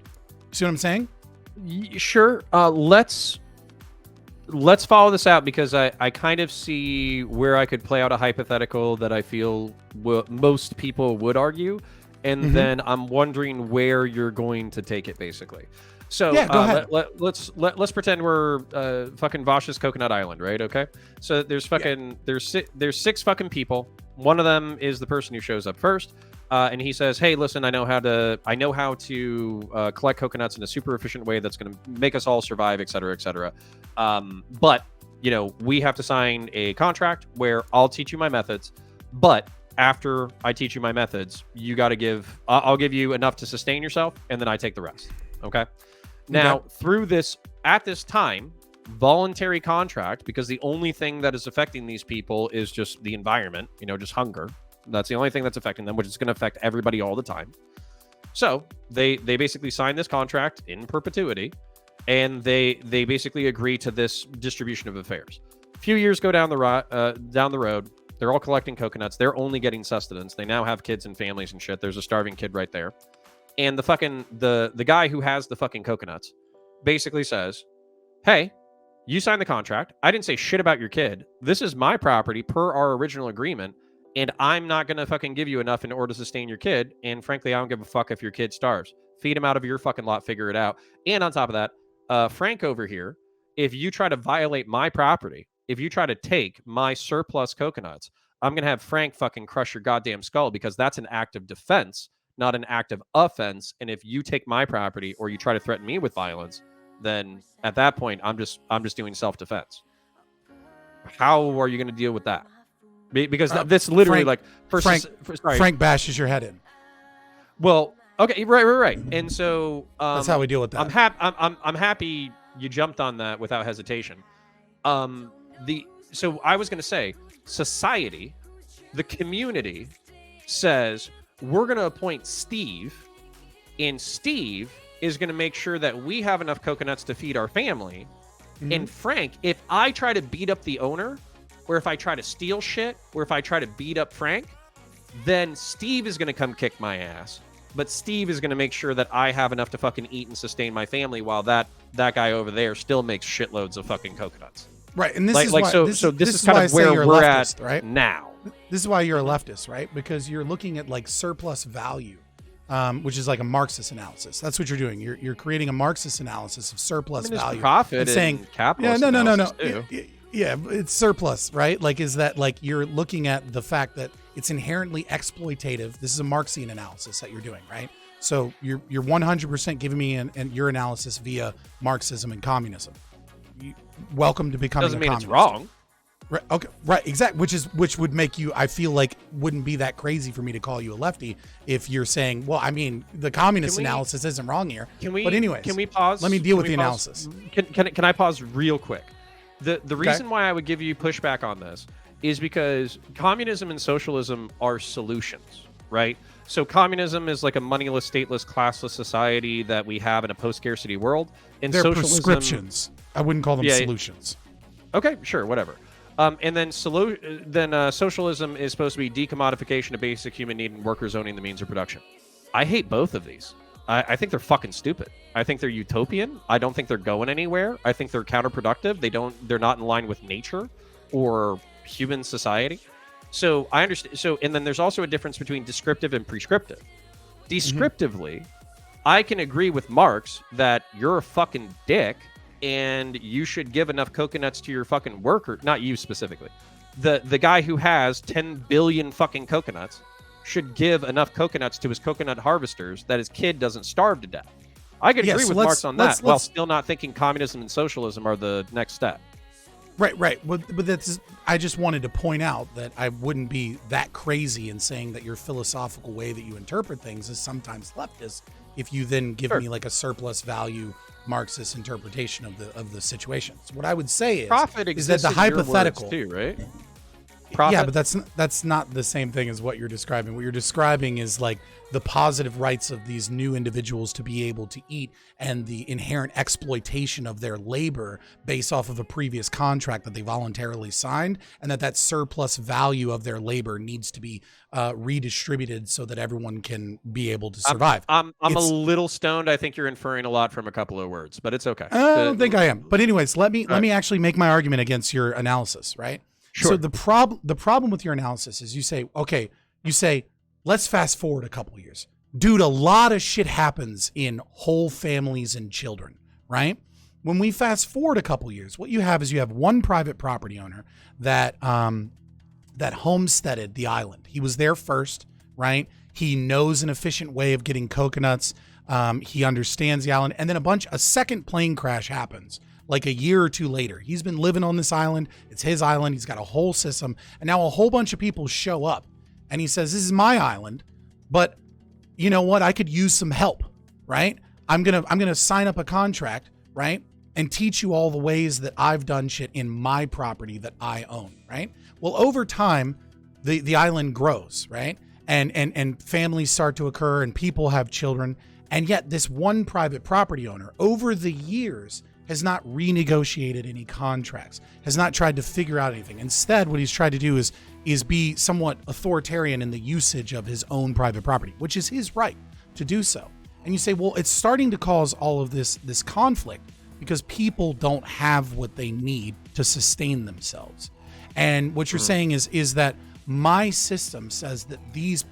See what I'm saying? Sure. Let's follow this out because I kind of see where I could play out a hypothetical that I feel most people would argue. And then I'm wondering where you're going to take it, basically. So yeah, go ahead. Let's pretend we're fucking Vosh's Coconut Island, right? Okay. So there's fucking there's 6 fucking people. One of them is the person who shows up first, and he says, "Hey, listen, I know how to collect coconuts in a super efficient way that's going to make us all survive, et cetera, et cetera. But you know, we have to sign a contract where I'll teach you my methods, but after I teach you my methods, you got to I'll give you enough to sustain yourself, and then I take the rest." Okay. Now, through this, at this time, voluntary contract, because the only thing that is affecting these people is just the environment, you know, just hunger. That's the only thing that's affecting them, which is going to affect everybody all the time. So they basically sign this contract in perpetuity, and they basically agree to this distribution of affairs. A few years go down the road. They're all collecting coconuts. They're only getting sustenance. They now have kids and families and shit. There's a starving kid right there. And the guy who has the fucking coconuts basically says, "Hey, you signed the contract. I didn't say shit about your kid. This is my property per our original agreement, and I'm not going to fucking give you enough in order to sustain your kid. And frankly, I don't give a fuck if your kid starves. Feed him out of your fucking lot, figure it out. And on top of that, Frank over here, if you try to violate my property, if you try to take my surplus coconuts, I'm going to have Frank fucking crush your goddamn skull because that's an act of defense, not an act of offense. And if you take my property or you try to threaten me with violence, then at that point, I'm just doing self-defense." How are you going to deal with that? Because this literally Frank bashes your head in. Well, okay, right. And so that's how we deal with that. I'm happy you jumped on that without hesitation. So I was going to say, society, the community says, we're going to appoint Steve, and Steve is going to make sure that we have enough coconuts to feed our family. And Frank, if I try to beat up the owner or if I try to steal shit, or if I try to beat up Frank, then Steve is going to come kick my ass. But Steve is going to make sure that I have enough to fucking eat and sustain my family, while that guy over there still makes shitloads of fucking coconuts. Right, and this Like, is like why, so. this, So this this is kind why I of say where you're a we're leftist, at right now. This is why you're a leftist, right? Because you're looking at like surplus value, which is like a Marxist analysis. That's what you're doing. You're creating a Marxist analysis of surplus value, Profit and saying, capitalist. no. Yeah, it's surplus, right? Like, is that like you're looking at the fact that it's inherently exploitative? This is a Marxian analysis that you're doing, right? So you're 100% giving me your analysis via Marxism and communism. Welcome to becoming Doesn't a mean communist. it's wrong. Right. Okay. Right. Exactly. Which would make you, I feel like, wouldn't be that crazy for me to call you a lefty if you're saying, well, I mean, the communist analysis isn't wrong here. But anyways, can we pause? Let me deal with the analysis. Can I pause real quick? The reason why I would give you pushback on this is because communism and socialism are solutions, right? So communism is like a moneyless, stateless, classless society that we have in a post-scarcity world. And they're socialism, prescriptions. I wouldn't call them solutions. Okay, sure, whatever. And then socialism is supposed to be decommodification of basic human need and workers owning the means of production. I hate both of these. I think they're fucking stupid. I think they're utopian. I don't think they're going anywhere. I think they're counterproductive. They're not in line with nature or human society. So I understand. So, and then there's also a difference between descriptive and prescriptive. Descriptively, I can agree with Marx that you're a fucking dick and you should give enough coconuts to your fucking worker. Not you specifically. The guy who has 10 billion fucking coconuts should give enough coconuts to his coconut harvesters that his kid doesn't starve to death. I could agree with Marx on that, while still not thinking communism and socialism are the next step. Right. But that's, I just wanted to point out that I wouldn't be that crazy in saying that your philosophical way that you interpret things is sometimes leftist if you then give me like a surplus value Marxist interpretation of the situation. So what I would say is that the hypothetical too, right? Profit? Yeah, but that's not the same thing as what you're describing. What you're describing is like the positive rights of these new individuals to be able to eat and the inherent exploitation of their labor based off of a previous contract that they voluntarily signed, and that surplus value of their labor needs to be redistributed so that everyone can be able to survive. I'm a little stoned. I think you're inferring a lot from a couple of words, but it's okay. I don't think I am. But anyways, let me actually make my argument against your analysis, right? Sure. So the problem with your analysis is you say, let's fast forward a couple years. Dude, a lot of shit happens in whole families and children, right? When we fast forward a couple years, what you have is one private property owner that homesteaded the island. He was there first, right? He knows an efficient way of getting coconuts. He understands the island. And then a second plane crash happens. Like a year or two later, he's been living on this island. It's his island. He's got a whole system. And now a whole bunch of people show up and he says, this is my island, but you know what? I could use some help, right? I'm going to sign up a contract, right? And teach you all the ways that I've done shit in my property that I own, right? Well, over time, the island grows, right? And families start to occur and people have children. And yet this one private property owner over the years has not renegotiated any contracts, has not tried to figure out anything. Instead, what he's tried to do is be somewhat authoritarian in the usage of his own private property, which is his right to do so. And you say, well, it's starting to cause all of this my because people don't have what they need to sustain themselves. And what you're saying is that my moral system says that these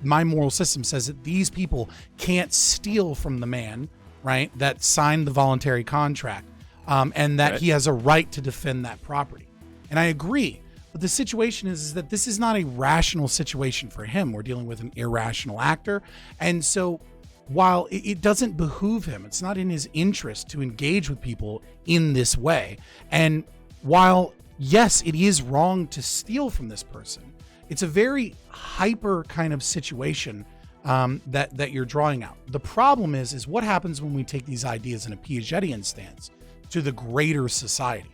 people can't steal from the man, right, that signed the voluntary contract. And that he has a right to defend that property. And I agree. But the situation is that this is not a rational situation for him. We're dealing with an irrational actor. And so while it doesn't behoove him, it's not in his interest to engage with people in this way. And while, yes, it is wrong to steal from this person, it's a very hyper kind of situation that you're drawing out. The problem is what happens when we take these ideas in a Piagetian stance to the greater society.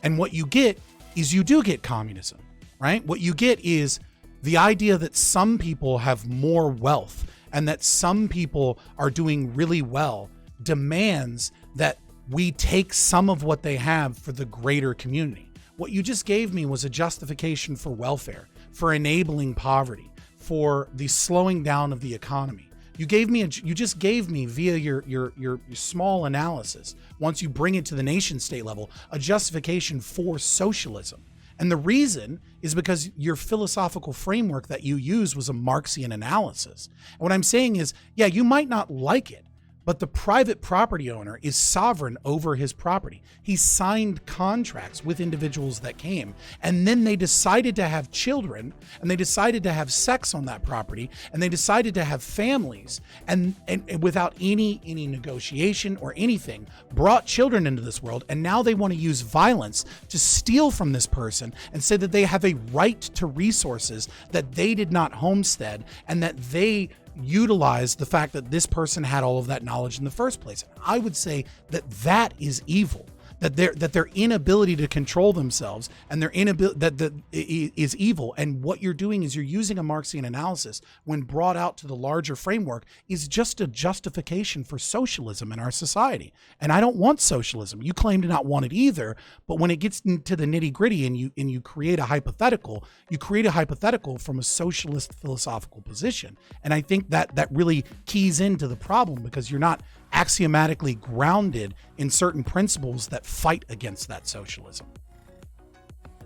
And what you get is you do get communism, right? What you get is the idea that some people have more wealth and that some people are doing really well demands that we take some of what they have for the greater community. What you just gave me was a justification for welfare, for enabling poverty, for the slowing down of the economy. You just gave me via your small analysis, once you bring it to the nation state level, a justification for socialism. And the reason is because your philosophical framework that you used was a Marxian analysis. And what I'm saying is, yeah, you might not like it, but the private property owner is sovereign over his property. He signed contracts with individuals that came, and then they decided to have children, and they decided to have sex on that property, and they decided to have families, and without any negotiation or anything, brought children into this world, and now they want to use violence to steal from this person and say that they have a right to resources that they did not homestead, and that they utilize the fact that this person had all of that knowledge in the first place. I would say that that is evil. That their inability to control themselves and their inability that is evil. And what you're doing is you're using a Marxian analysis when brought out to the larger framework is just a justification for socialism in our society. And I don't want socialism. You claim to not want it either. But when it gets into the nitty gritty and you create a hypothetical, you create a hypothetical from a socialist philosophical position. And I think that really keys into the problem, because you're not axiomatically grounded in certain principles that fight against that socialism.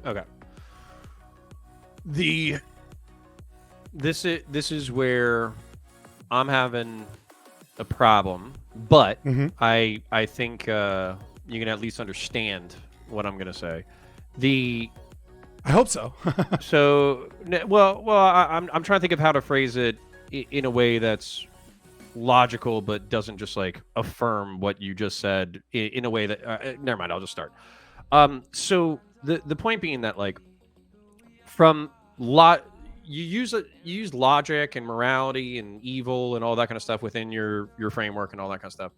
Okay. This is where I'm having a problem, but I think you can at least understand what I'm going to say. I hope so. I'm trying to think of how to phrase it in a way that's logical but doesn't just like affirm what you just said in a way that never mind, I'll just start. So the point being that, like, from you use logic and morality and evil and all that kind of stuff within your framework and all that kind of stuff,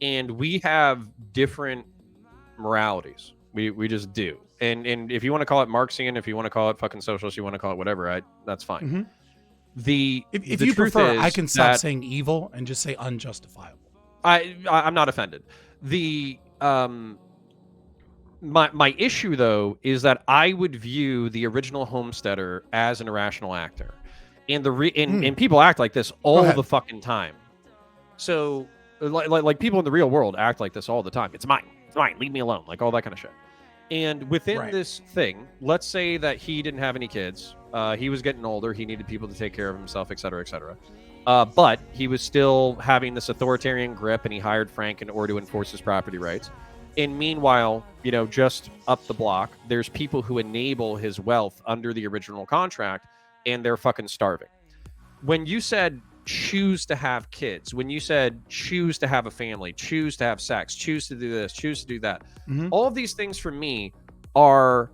and we have different moralities. We just do. And if you want to call it Marxian, if you want to call it fucking socialist, you want to call it whatever, that's fine. If you prefer, I can stop saying evil and just say unjustifiable. I'm not offended. My issue though is that I would view the original homesteader as an irrational actor, and and people act like this all the fucking time. So like people in the real world act like this all the time. It's mine, leave me alone, like all that kind of shit. And within this thing, let's say that he didn't have any kids. He was getting older. He needed people to take care of himself, et cetera, et cetera. But he was still having this authoritarian grip, and he hired Frank in order to enforce his property rights. And meanwhile, just up the block, there's people who enable his wealth under the original contract, and they're fucking starving. When you said choose to have kids, when you said choose to have a family, choose to have sex, choose to do this, choose to do that, all of these things for me are...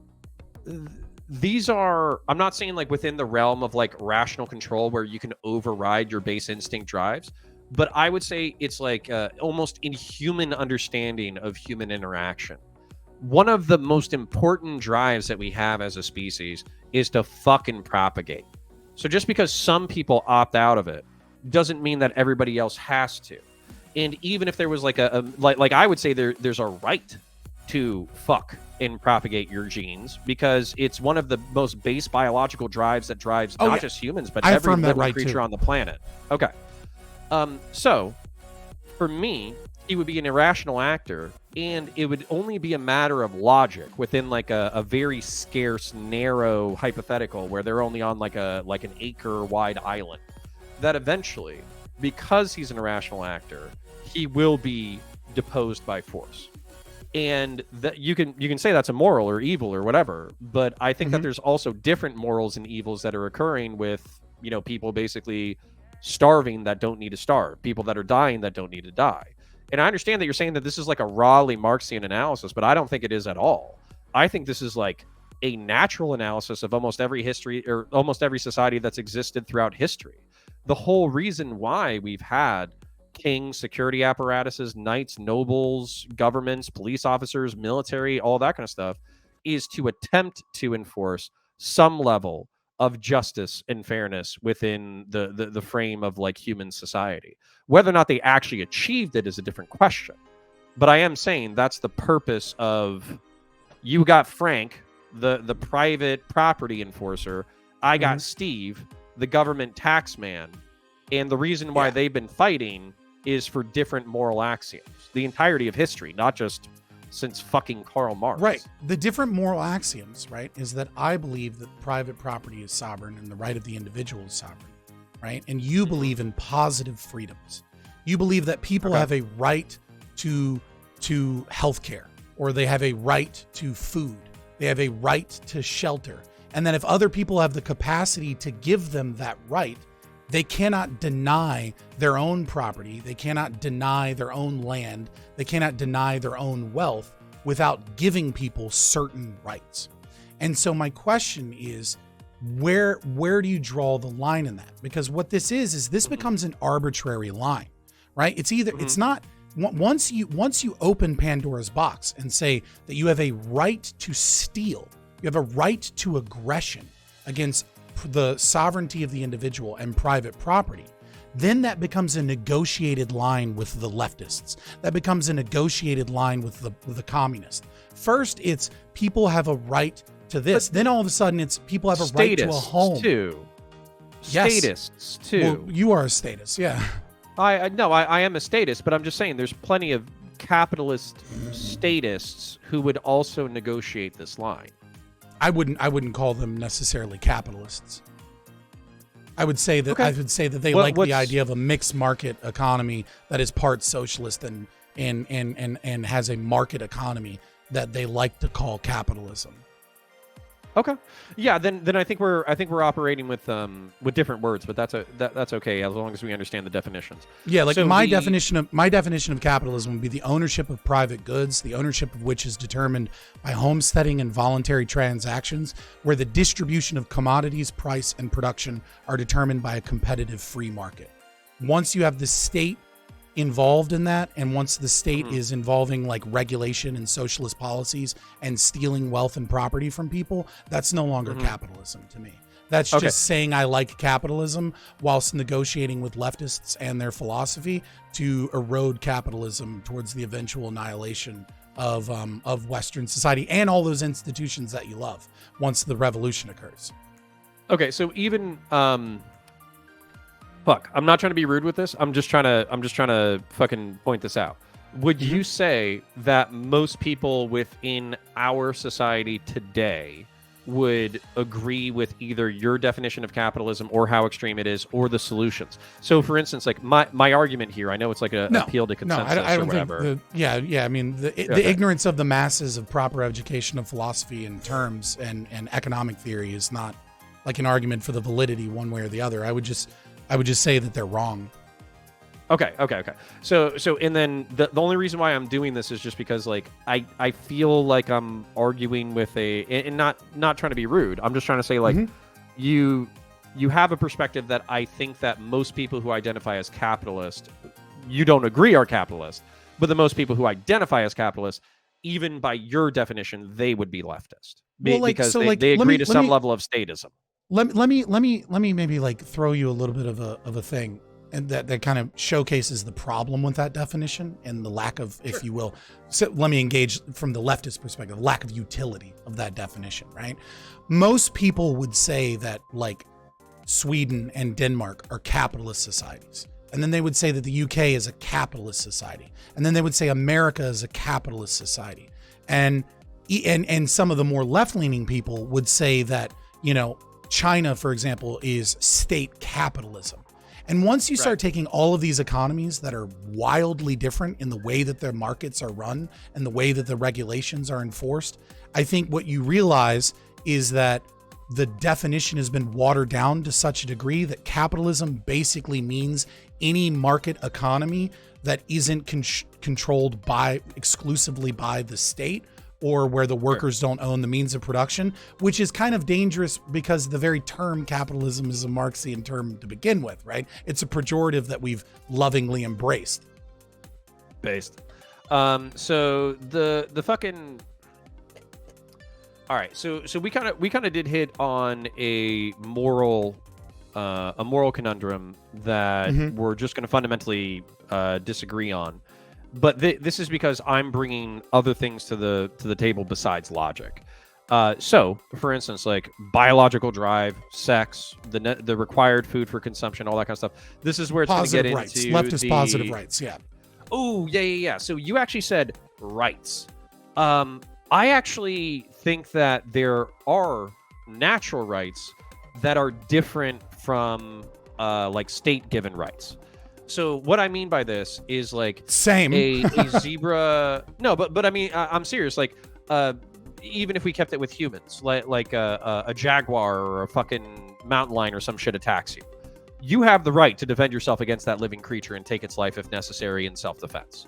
I'm not saying like within the realm of like rational control where you can override your base instinct drives, but I would say it's like almost inhuman understanding of human interaction. One of the most important drives that we have as a species is to fucking propagate. So just because some people opt out of it doesn't mean that everybody else has to. And even if there was like like I would say there's a right to fuck and propagate your genes, because it's one of the most base biological drives that drives not just humans, but every living creature on the planet. Okay. So for me, he would be an irrational actor, and it would only be a matter of logic within like a very scarce, narrow hypothetical where they're only on like an acre wide island, that eventually, because he's an irrational actor, he will be deposed by force. And that you can say that's immoral or evil or whatever, but I think that there's also different morals and evils that are occurring with people basically starving that don't need to starve, people that are dying that don't need to die. And I understand that you're saying that this is like a rawly Marxian analysis, but I don't think it is at all. I think this is like a natural analysis of almost every history or almost every society that's existed throughout history. The whole reason why we've had kings, security apparatuses, knights, nobles, governments, police officers, military, all that kind of stuff, is to attempt to enforce some level of justice and fairness within the frame of like human society. Whether or not they actually achieved it is a different question. But I am saying that's the purpose of, you got Frank the private property enforcer. I got Steve, the government tax man, and the reason why they've been fighting is for different moral axioms. The entirety of history, not just since fucking Karl Marx. Right. The different moral axioms, right, is that I believe that private property is sovereign and the right of the individual is sovereign, right? And you believe in positive freedoms. You believe that people have a right to healthcare, or they have a right to food. They have a right to shelter. And then if other people have the capacity to give them that right, they cannot deny their own property. They cannot deny their own land. They cannot deny their own wealth without giving people certain rights. And so my question is, where do you draw the line in that? Because what this is this becomes an arbitrary line, right? It's either, it's not, once you open Pandora's box and say that you have a right to steal, you have a right to aggression against the sovereignty of the individual and private property, then that becomes a negotiated line with the leftists. That becomes a negotiated line with the communists. First, it's people have a right to this. Then all of a sudden, it's people have a right to a home. Too. Yes. Statists too. Well, you are a statist, yeah. I am a statist, but I'm just saying there's plenty of capitalist statists who would also negotiate this line. I wouldn't call them necessarily capitalists. I would say that they like the idea of a mixed market economy that is part socialist and has a market economy that they like to call capitalism. Okay. Yeah, then I think we're operating with different words, but that's okay as long as we understand the definitions. Yeah, like so my definition of capitalism would be the ownership of private goods, the ownership of which is determined by homesteading and voluntary transactions, where the distribution of commodities, price, and production are determined by a competitive free market. Once you have the state involved in that, and once the state is involving like regulation and socialist policies and stealing wealth and property from people, that's no longer capitalism to me. That's just saying I like capitalism whilst negotiating with leftists and their philosophy to erode capitalism towards the eventual annihilation of Western society and all those institutions that you love once the revolution occurs. Okay, so even fuck, I'm not trying to be rude with this. I'm just trying to fucking point this out. Would you say that most people within our society today would agree with either your definition of capitalism or how extreme it is or the solutions? So for instance, like my argument here, I know it's like an appeal to consensus I don't or whatever. Think I mean, the ignorance of the masses of proper education of philosophy and terms and economic theory is not like an argument for the validity one way or the other. I would just say that they're wrong. Okay. So and then the only reason why I'm doing this is just because like I feel like I'm arguing with and not trying to be rude. I'm just trying to say like you have a perspective that I think that most people who identify as capitalist, you don't agree are capitalist, but the most people who identify as capitalist, even by your definition, they would be leftist because they agree to some level of statism. Let me maybe like throw you a little bit of a thing, and that kind of showcases the problem with that definition and the lack of, if you will. So let me engage from the leftist perspective, lack of utility of that definition, right? Most people would say that like Sweden and Denmark are capitalist societies. And then they would say that the UK is a capitalist society. And then they would say America is a capitalist society. And some of the more left-leaning people would say that, you know, China, for example, is state capitalism. And once you start taking all of these economies that are wildly different in the way that their markets are run and the way that the regulations are enforced, I think what you realize is that the definition has been watered down to such a degree that capitalism basically means any market economy that isn't controlled exclusively by the state, or where the workers don't own the means of production, which is kind of dangerous because the very term capitalism is a Marxian term to begin with, right? It's a pejorative that we've lovingly embraced. So the fucking... All right, so we kind of did hit on a moral conundrum that we're just going to fundamentally disagree on. But this is because I'm bringing other things to the table besides logic. So, for instance, like biological drive, sex, the required food for consumption, all that kind of stuff. This is where it's going to get rights. into Leftist positive rights. Yeah. Oh, yeah. So you actually said rights. I actually think that there are natural rights that are different from like state-given rights. So what I mean by this is like same a zebra. No, but I mean I'm serious. Like even if we kept it with humans, like a jaguar or a fucking mountain lion or some shit attacks you, you have the right to defend yourself against that living creature and take its life if necessary in self-defense.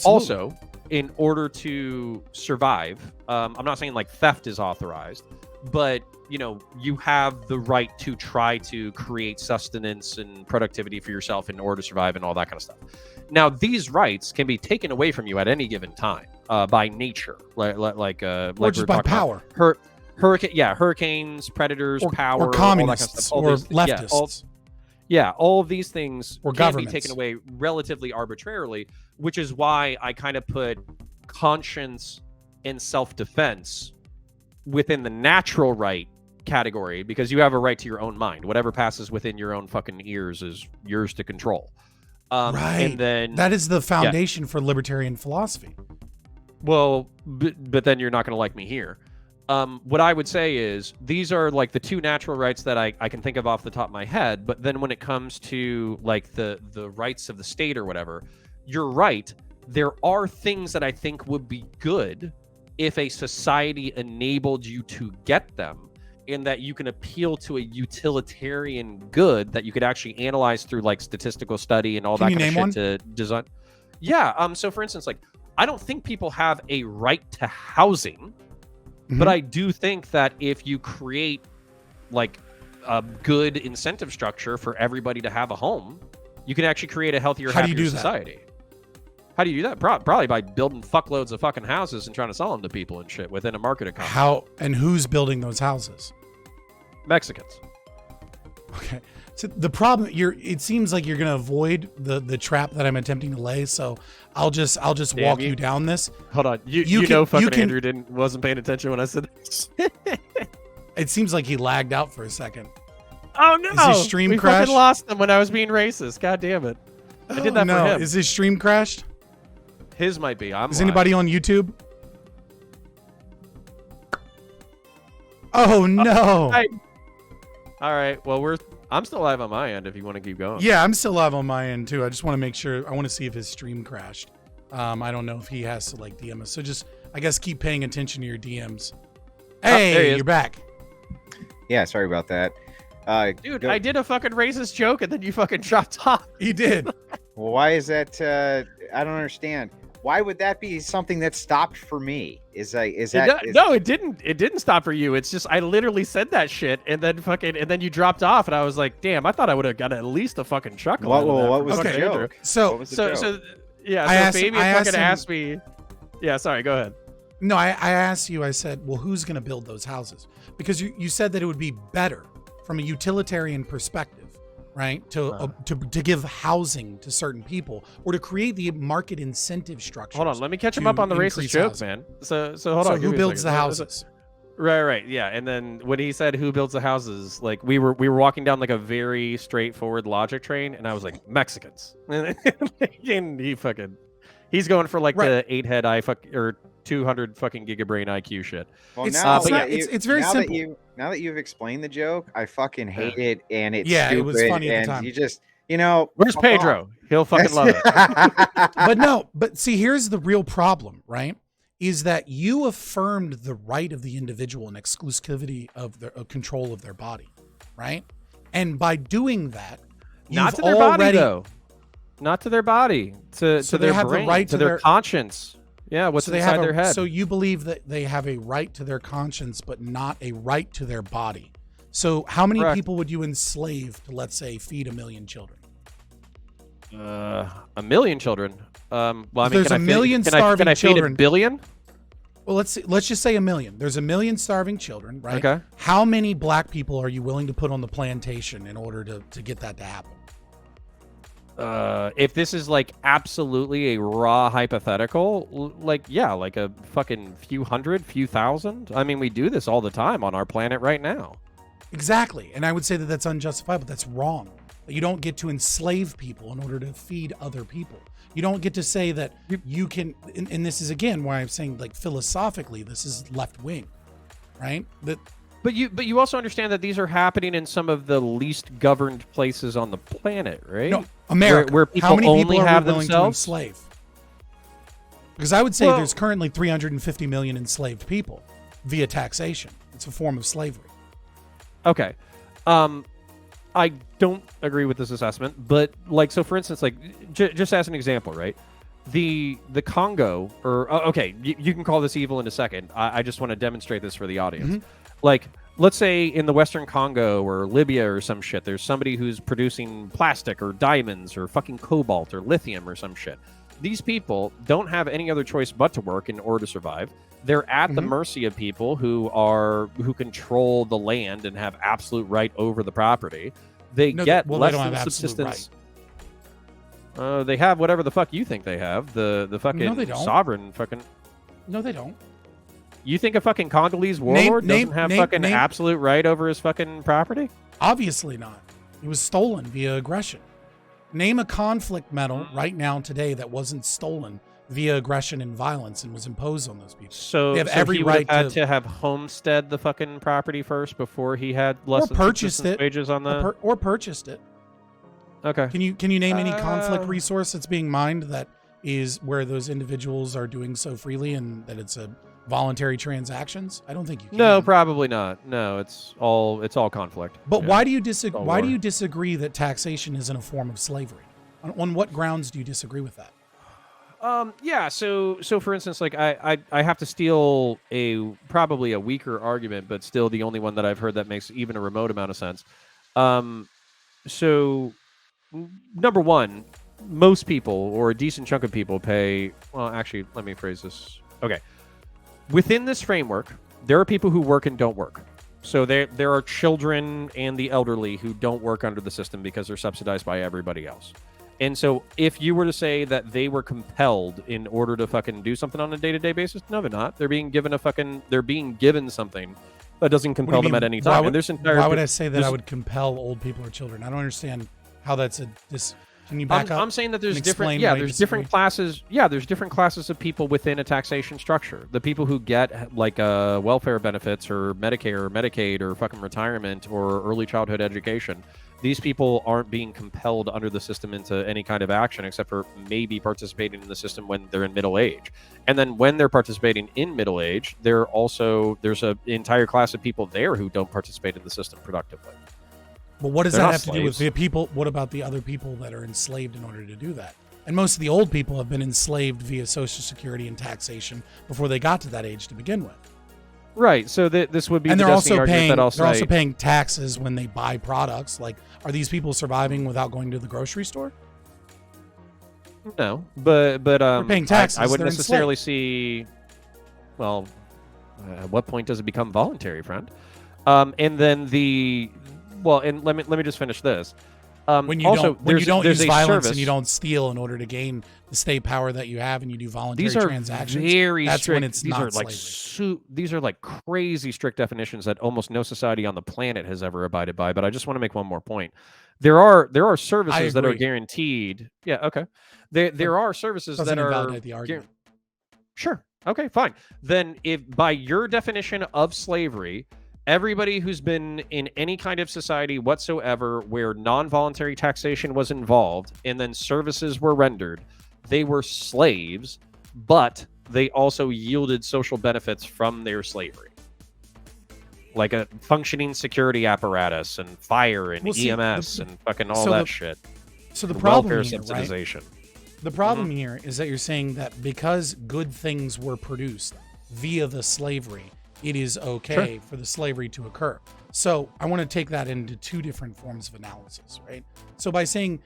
Also, in order to survive, I'm not saying like theft is authorized, but you know, you have the right to try to create sustenance and productivity for yourself in order to survive and all that kind of stuff. Now, these rights can be taken away from you at any given time by nature, like just by power. Hurricanes, predators, power, or communists, all that kind of stuff. Or leftists. All of these things or can be taken away relatively arbitrarily, which is why I kind of put conscience and self-defense within the natural right category, because you have a right to your own mind. Whatever passes within your own fucking ears is yours to control. Right. And then that is the foundation for libertarian philosophy. Well, but then you're not going to like me here. What I would say is these are like the two natural rights that I can think of off the top of my head. But then when it comes to like the rights of the state or whatever, you're right. There are things that I think would be good if a society enabled you to get them, in that you can appeal to a utilitarian good that you could actually analyze through like statistical study and all that kind of shit to design. Yeah. So for instance, like I don't think people have a right to housing. But I do think that if you create like a good incentive structure for everybody to have a home, you can actually create a healthier, happier society. How do you do that? Probably by building fuckloads of fucking houses and trying to sell them to people and shit within a market economy. How and who's building those houses? Mexicans. Okay. So the problem, it seems like you're going to avoid the trap that I'm attempting to lay. So I'll just walk you down this. Hold on. You know Andrew wasn't paying attention when I said this. It seems like he lagged out for a second. Oh no. Is his stream crashed? Fucking lost him when I was being racist. God damn it. I did that for him. Is his stream crashed? His might be. Is anybody on YouTube? Oh no. All right. Well, I'm still live on my end if you want to keep going. Yeah, I'm still live on my end too. I just want to make sure. I want to see if his stream crashed. I don't know if he has to like DM us. So just, I guess, keep paying attention to your DMs. Hey, you're back. Yeah, sorry about that. Dude, I did a fucking racist joke and then you fucking dropped off. You did. Well, why is that? I don't understand. Why would that be something that stopped for me? No, it didn't. It didn't stop for you. It's just I literally said that shit and then you dropped off and I was like, damn, I thought I would have got at least a fucking chuckle. What was the joke? So Fabian fucking asked me. Yeah, sorry, go ahead. No, I asked you. I said, well, who's going to build those houses? Because you said that it would be better from a utilitarian perspective, right? To give housing to certain people or to create the market incentive structure. Hold on, let me catch him up on the racist joke, man. So hold on. So who builds the houses? Right, yeah. And then when he said who builds the houses, like we were walking down like a very straightforward logic train, and I was like Mexicans, and he's going for like the 8-head or 200 fucking gigabrain IQ shit. Well, it's very simple. Now that you've explained the joke, I fucking hate it, and it's stupid, it was funny at the time. You just, where's Pedro? He'll fucking love it. But see, here's the real problem, right? Is that you affirmed the right of the individual and exclusivity of their control of their body, right? And by doing that, not to their body though, not to their body, to their brain, right to their conscience. Yeah, what's inside their head? So you believe that they have a right to their conscience, but not a right to their body. So how many people would you enslave to, let's say, feed 1 million children? 1 million children. Well, I mean, there's a million starving children. Feed 1 billion? Well, let's just say 1 million. There's 1 million starving children, right? Okay. How many black people are you willing to put on the plantation in order to get that to happen? if this is like absolutely a raw hypothetical, like yeah, like a fucking few hundred, few thousand. I mean, we do this all the time on our planet right now. Exactly. And I would say that that's unjustifiable. That's wrong. You don't get to enslave people in order to feed other people. You don't get to say that you can, and this is again why I'm saying, like, philosophically, this is left wing, right? But you also understand that these are happening in some of the least governed places on the planet, right? No, America. Where people how many only people are have we willing themselves? to enslave? Because I would say there's currently 350 million enslaved people via taxation. It's a form of slavery. Okay. I don't agree with this assessment, but like, so for instance, like just as an example, right? The Congo, or okay, you can call this evil in a second. I just want to demonstrate this for the audience. Mm-hmm. Like, let's say in the Western Congo or Libya or some shit, there's somebody who's producing plastic or diamonds or fucking cobalt or lithium or some shit. These people don't have any other choice but to work in order to survive. They're at the mercy of people who control the land and have absolute right over the property. They get less than subsistence. They have whatever the fuck you think they have. The fucking sovereign fucking. No, they don't. You think a fucking Congolese warlord doesn't have fucking absolute right over his fucking property? Obviously not. It was stolen via aggression. Name a conflict medal right now today that wasn't stolen via aggression and violence and was imposed on those people. So they have every he right had to have homestead the fucking property first before he had less than subsistence wages on the or purchased it. Okay. Can you name any conflict resource that's being mined that is where those individuals are doing so freely and that it's a voluntary transactions? I don't think you can. No, probably not. No, it's all conflict. But why do you disagree? Why do you disagree that taxation isn't a form of slavery? On what grounds do you disagree with that? Yeah. So for instance, like I have to steal probably a weaker argument, but still the only one that I've heard that makes even a remote amount of sense. So number one, most people or a decent chunk of people pay. Well, actually, let me phrase this. Okay. Within this framework, there are people who work and don't work. So there are children and the elderly who don't work under the system because they're subsidized by everybody else. And so if you were to say that they were compelled in order to fucking do something on a day-to-day basis, no, they're not. They're being given something that doesn't compel them at any time. Why would I say that I would compel old people or children? I don't understand how that's Can you back up? I'm saying that there's different classes. Yeah, there's different classes of people within a taxation structure. The people who get like welfare benefits or Medicare or Medicaid or fucking retirement or early childhood education. These people aren't being compelled under the system into any kind of action except for maybe participating in the system when they're in middle age. And then when they're participating in middle age, there's an entire class of people there who don't participate in the system productively. But what does that have to do with the people? What about the other people that are enslaved in order to do that? And most of the old people have been enslaved via Social Security and taxation before they got to that age to begin with. Right. So this would be and the they're also paying. That they're also paying taxes when they buy products. Like, are these people surviving without going to the grocery store? No, but they're paying taxes. I wouldn't necessarily see. Well, at what point does it become voluntary, friend? And then and let me just finish this. When you don't use violence and you don't steal in order to gain the state power that you have, and you do voluntary transactions, that's strict. When it's not slavery. These are like crazy strict definitions that almost no society on the planet has ever abided by. But I just want to make one more point. There are services that are guaranteed. Yeah, okay. There are services that are invalidate the argument. Sure. Okay, fine. Then if by your definition of slavery, everybody who's been in any kind of society whatsoever where non-voluntary taxation was involved and then services were rendered, they were slaves, but they also yielded social benefits from their slavery. Like a functioning security apparatus and fire and EMS and fucking all that shit. So the problem welfare here, subsidization. Right? The problem here is that you're saying that because good things were produced via the slavery, it is okay for the slavery to occur. So I want to take that into two different forms of analysis, right? So by saying,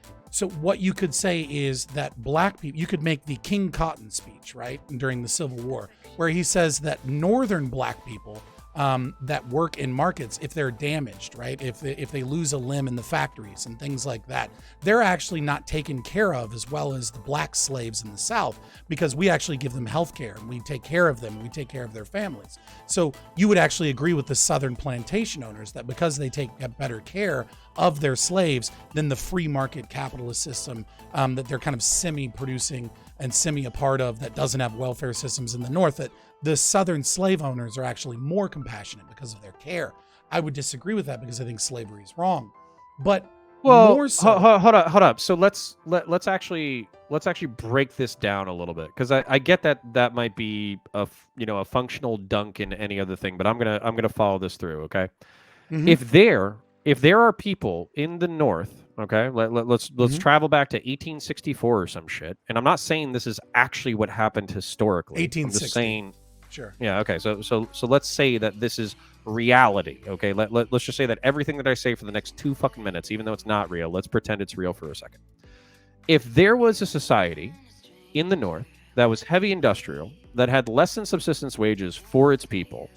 what you could say is that black people, you could make the King Cotton speech, right, during the Civil War, where he says that northern black people that work in markets, if they're damaged, right? If they lose a limb in the factories and things like that, they're actually not taken care of as well as the black slaves in the South, because we actually give them health care and we take care of them and we take care of their families. So you would actually agree with the Southern plantation owners that because they take better care of their slaves than the free market capitalist system that they're kind of semi-producing and semi a part of, that doesn't have welfare systems in the North, that the Southern slave owners are actually more compassionate because of their care. I would disagree with that because I think slavery is wrong. But more so, hold up. So let's actually break this down a little bit, because I get that might be a functional dunk in any other thing, but I'm gonna follow this through. Okay, if there are people in the North, okay, let's travel back to 1864 or some shit, and I'm not saying this is actually what happened historically. 1860. I'm just saying. Sure. Yeah. Okay. So let's say that this is reality. Okay. Let's just say that everything that I say for the next 2 fucking minutes, even though it's not real, let's pretend it's real for a second. If there was a society in the North that was heavy industrial, that had less than subsistence wages for its people,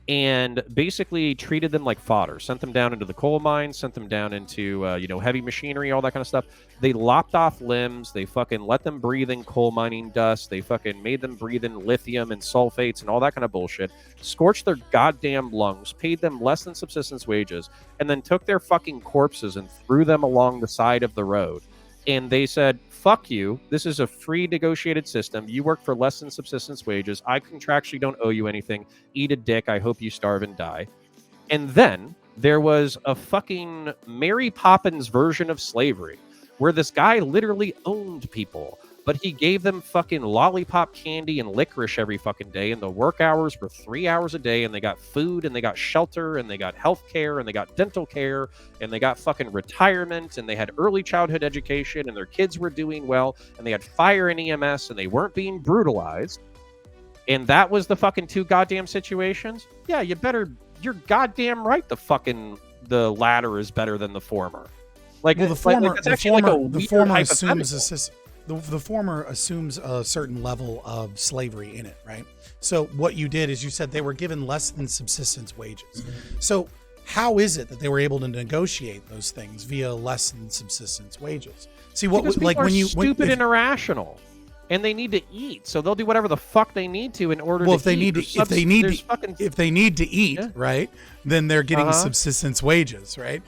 and basically treated them like fodder, sent them down into the coal mines, sent them down into heavy machinery, all that kind of stuff. They lopped off limbs. They fucking let them breathe in coal mining dust. They fucking made them breathe in lithium and sulfates and all that kind of bullshit. Scorched their goddamn lungs, paid them less than subsistence wages, and then took their fucking corpses and threw them along the side of the road. And they said, fuck you. This is a free negotiated system. You work for less than subsistence wages. I contractually don't owe you anything. Eat a dick. I hope you starve and die. And then there was a fucking Mary Poppins version of slavery where this guy literally owned people, but he gave them fucking lollipop candy and licorice every fucking day, and the work hours were 3 hours a day, and they got food, and they got shelter, and they got health care, and they got dental care, and they got fucking retirement, and they had early childhood education, and their kids were doing well, and they had fire and EMS, and they weren't being brutalized. And that was the fucking 2 goddamn situations. Yeah, you're goddamn right. The latter is better than the former. Like, well, the former assumes a certain level of slavery in it, right? So what you did is you said they were given less than subsistence wages. So how is it that they were able to negotiate those things via less than subsistence wages? See, what because like when you stupid and irrational, and they need to eat, so they'll do whatever the fuck they need to in order. Well, if they need to eat, yeah, right, then they're getting subsistence wages, right?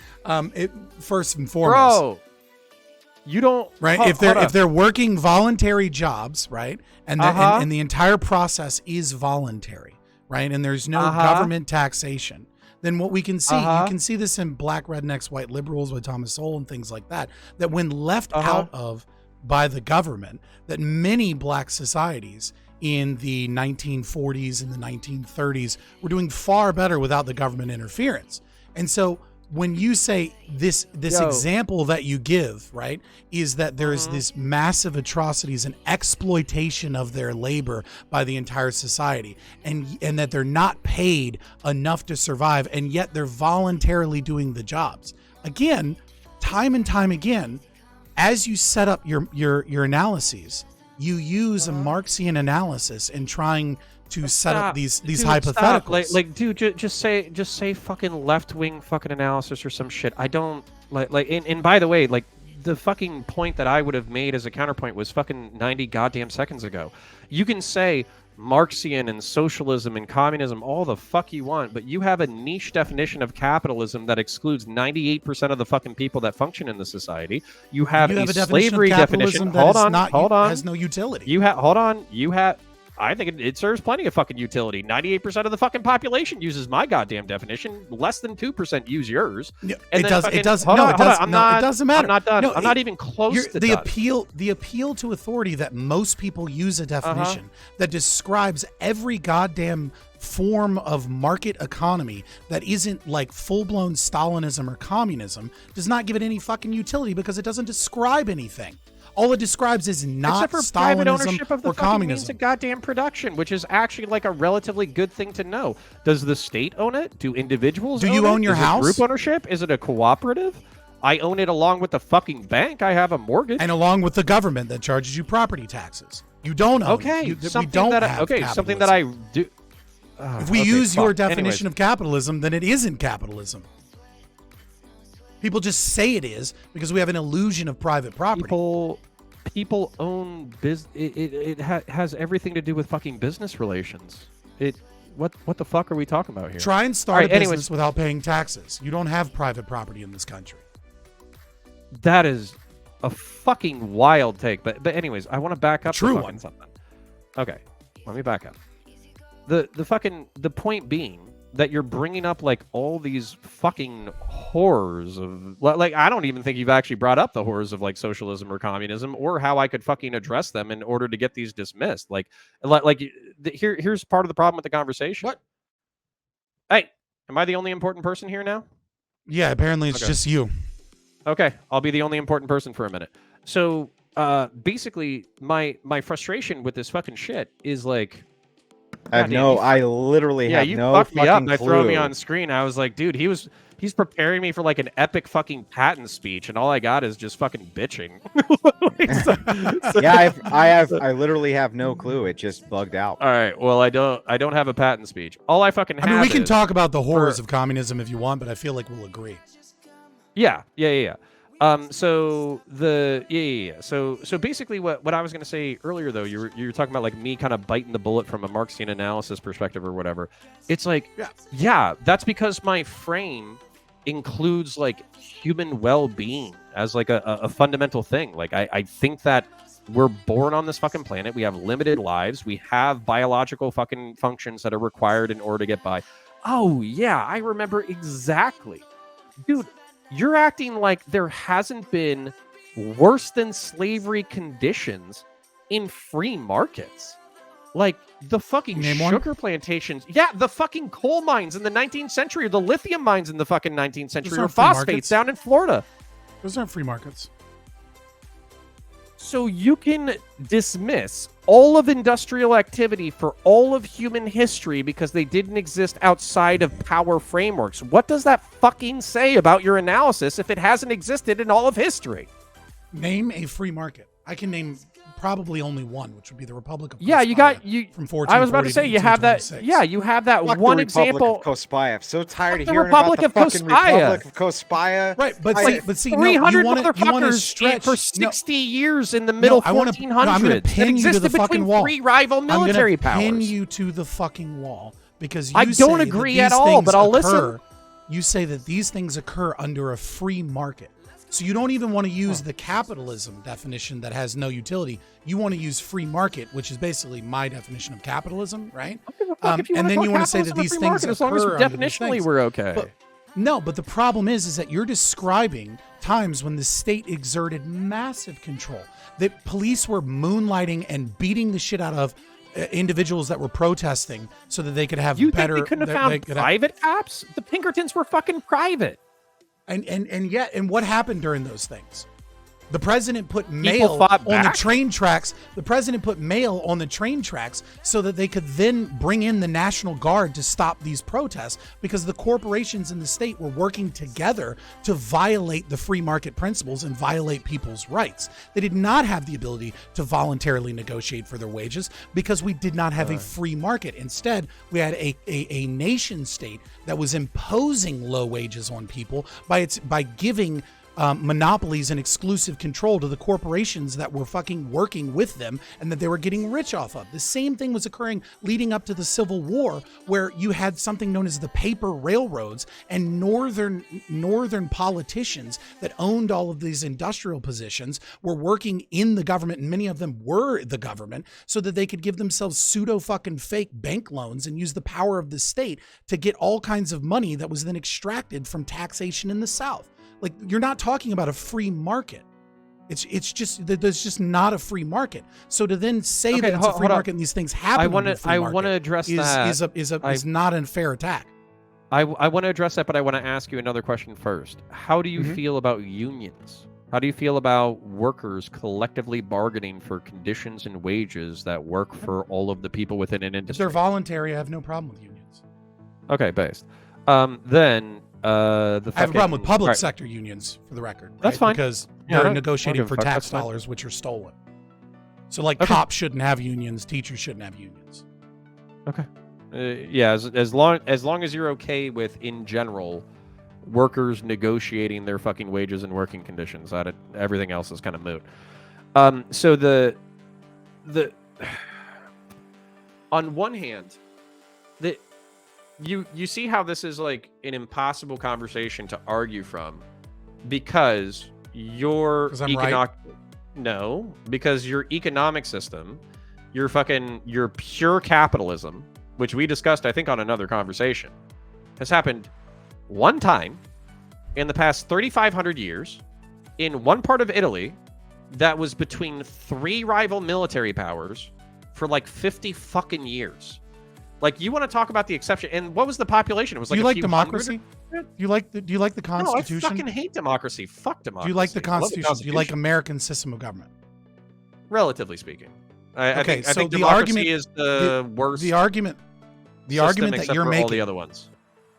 First and foremost, bro. You don't right if they're working voluntary jobs, right, and the entire process is voluntary, right, and there's no government taxation, then what we can see, you can see this in Black Rednecks, White Liberals with Thomas Sowell and things like that, that when left out of by the government, that many black societies in the 1940s and the 1930s were doing far better without the government interference. And so when you say this example that you give, right, is that there is this massive atrocities and exploitation of their labor by the entire society, and that they're not paid enough to survive, and yet they're voluntarily doing the jobs. Again, time and time again, as you set up your analyses, you use a Marxian analysis in trying to set up these hypotheticals. Like, dude, just say fucking left-wing fucking analysis or some shit. I don't like. And by the way, like, the fucking point that I would have made as a counterpoint was fucking 90 goddamn seconds ago. You can say Marxian and socialism and communism all the fuck you want, but you have a niche definition of capitalism that excludes 98% of the fucking people that function in the society. You have a slavery definition. Hold on. Has no utility. I think it serves plenty of fucking utility. 98% of the fucking population uses my goddamn definition. Less than 2% use yours. It doesn't matter. I'm not done. No, I'm not even close to the appeal to authority that most people use a definition that describes every goddamn form of market economy that isn't like full-blown Stalinism or communism does not give it any fucking utility because it doesn't describe anything. All it describes is not except for Stalinism private ownership of the or fucking communism. means of goddamn production, which is actually like a relatively good thing to know. Does the state own it? Do individuals own it? Do you own your house? Group ownership? Is it a cooperative? I own it along with the fucking bank. I have a mortgage. And along with the government that charges you property taxes. You don't own it. Something that I do. If we use your definition of capitalism, then it isn't capitalism. People just say it is because we have an illusion of private property. People own business. It has everything to do with fucking business relations. What the fuck are we talking about here? Try and start a business without paying taxes. You don't have private property in this country. That is a fucking wild take. But anyways, I want to back up. True to one. Something. Okay, let me back up. The point being that you're bringing up like all these fucking horrors of like I don't even think you've actually brought up the horrors of like socialism or communism or how I could fucking address them in order to get these dismissed. Here's part of the problem with the conversation. What? Hey, am I the only important person here now? Yeah, apparently it's just you. Okay, I'll be the only important person for a minute. So basically my frustration with this fucking shit is like I literally have no fucked fucking me up by throwing me clue. on screen. I was like, dude, he's preparing me for like an epic fucking patent speech, and all I got is just fucking bitching. Yeah, I literally have no clue. It just bugged out. All right, well, I don't have a patent speech. All I fucking have. I mean, we can is, talk about the horrors of communism if you want, but I feel like we'll agree. Yeah. So basically what I was going to say earlier, though, you were talking about like me kind of biting the bullet from a Marxian analysis perspective or whatever. It's like, yeah, that's because my frame includes like human well-being as like a fundamental thing. Like I think that we're born on this fucking planet. We have limited lives. We have biological fucking functions that are required in order to get by. Oh yeah, I remember exactly. Dude, you're acting like there hasn't been worse than slavery conditions in free markets. Like the fucking sugar plantations. Yeah, the fucking coal mines in the 19th century, or the lithium mines in the fucking 19th century, or phosphates down in Florida. Those aren't free markets. So you can dismiss all of industrial activity for all of human history because they didn't exist outside of power frameworks. What does that fucking say about your analysis if it hasn't existed in all of history? Name a free market. I can name probably only one, which would be the Republic of Cospaya. Yeah, you got from 1440 I was about to say you have that. Yeah, you have that Fuck one the example. Republic of Cospaya. I'm so tired of the hearing Republic about the of fucking Cospaya. Republic of Cospaya. Right, but see, no, 300 you want to motherfuckers stretch for 60 years in the middle 1400s. I'm going to pin you to the fucking wall. Three rival military powers. I'm going to pin you to the fucking wall because I don't agree at all, but I'll listen. You say that these things occur under a free market. So you don't even want to use the capitalism definition that has no utility. You want to use free market, which is basically my definition of capitalism, right? And then you want to say that these things occur as long as definitionally we're okay. But the problem is that you're describing times when the state exerted massive control. That police were moonlighting and beating the shit out of individuals that were protesting so that they could have better. Think they couldn't have found private cops? The Pinkertons were fucking private. And what happened during those things? The president put mail on the train tracks. The president put mail on the train tracks so that they could then bring in the National Guard to stop these protests because the corporations in the state were working together to violate the free market principles and violate people's rights. They did not have the ability to voluntarily negotiate for their wages because we did not have a free market. Instead, we had a nation state that was imposing low wages on people by giving monopolies and exclusive control to the corporations that were fucking working with them and that they were getting rich off of. The same thing was occurring leading up to the Civil War, where you had something known as the paper railroads and northern politicians that owned all of these industrial positions were working in the government, and many of them were the government, so that they could give themselves pseudo fucking fake bank loans and use the power of the state to get all kinds of money that was then extracted from taxation in the South. Like, you're not talking about a free market. It's just that there's just not a free market. So to then say that it's a free market and these things happen, I want to address that. Is not a fair attack. I want to address that, but I want to ask you another question first. How do you feel about unions? How do you feel about workers collectively bargaining for conditions and wages that work for all of the people within an industry? If they're voluntary, I have no problem with unions. Okay, based. Then. I have a problem with public sector unions, for the record. Right? That's fine. Because they're negotiating for tax dollars, which are stolen. So, like, cops shouldn't have unions, teachers shouldn't have unions. Okay. Yeah, as long as you're okay with, in general, workers negotiating their fucking wages and working conditions, everything else is kind of moot. So the on one hand, you see how this is like an impossible conversation to argue from, because your because your economic system, your pure capitalism, which we discussed, I think, on another conversation, has happened one time in the past 3,500 years in one part of Italy that was between 3 rival military powers for like 50 fucking years. Like, you want to talk about the exception? And what was the population? It was like, do you like democracy? Do you like the Constitution? No, I fucking hate democracy. Fuck democracy. Do you like the Constitution? Do you like American system of government? Relatively speaking. I think the democracy argument is the worst. The argument that you're making, all the other ones.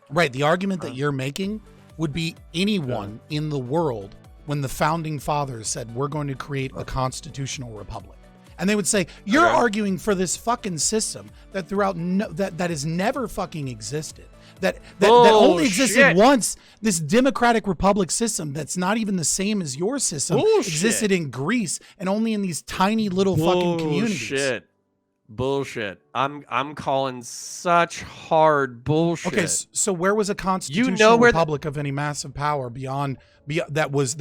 Right. The argument that you're making would be anyone in the world when the founding fathers said, we're going to create a constitutional republic. And they would say, you're arguing for this fucking system that that has never fucking existed. That only existed once. This democratic republic system that's not even the same as your system existed in Greece and only in these tiny little fucking communities. Bullshit. I'm calling such hard bullshit. Okay, so where was a constitutional republic of any massive power beyond that was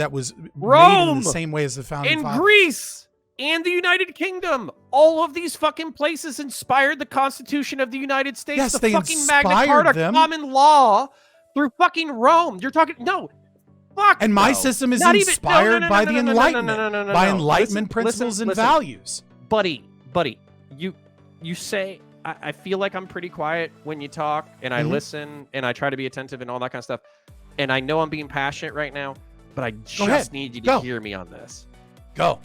Rome, made in the same way as the founding fathers? Greece and the United Kingdom? All of these fucking places inspired the Constitution of the United States. Yes, the they fucking inspired Magna Carta, them. common law through fucking Rome. You're talking And my system is inspired by the Enlightenment, by Enlightenment principles and values. Buddy, you say, I feel like I'm pretty quiet when you talk, and I listen, and I try to be attentive and all that kind of stuff. And I know I'm being passionate right now, but I just need you to hear me on this. Go.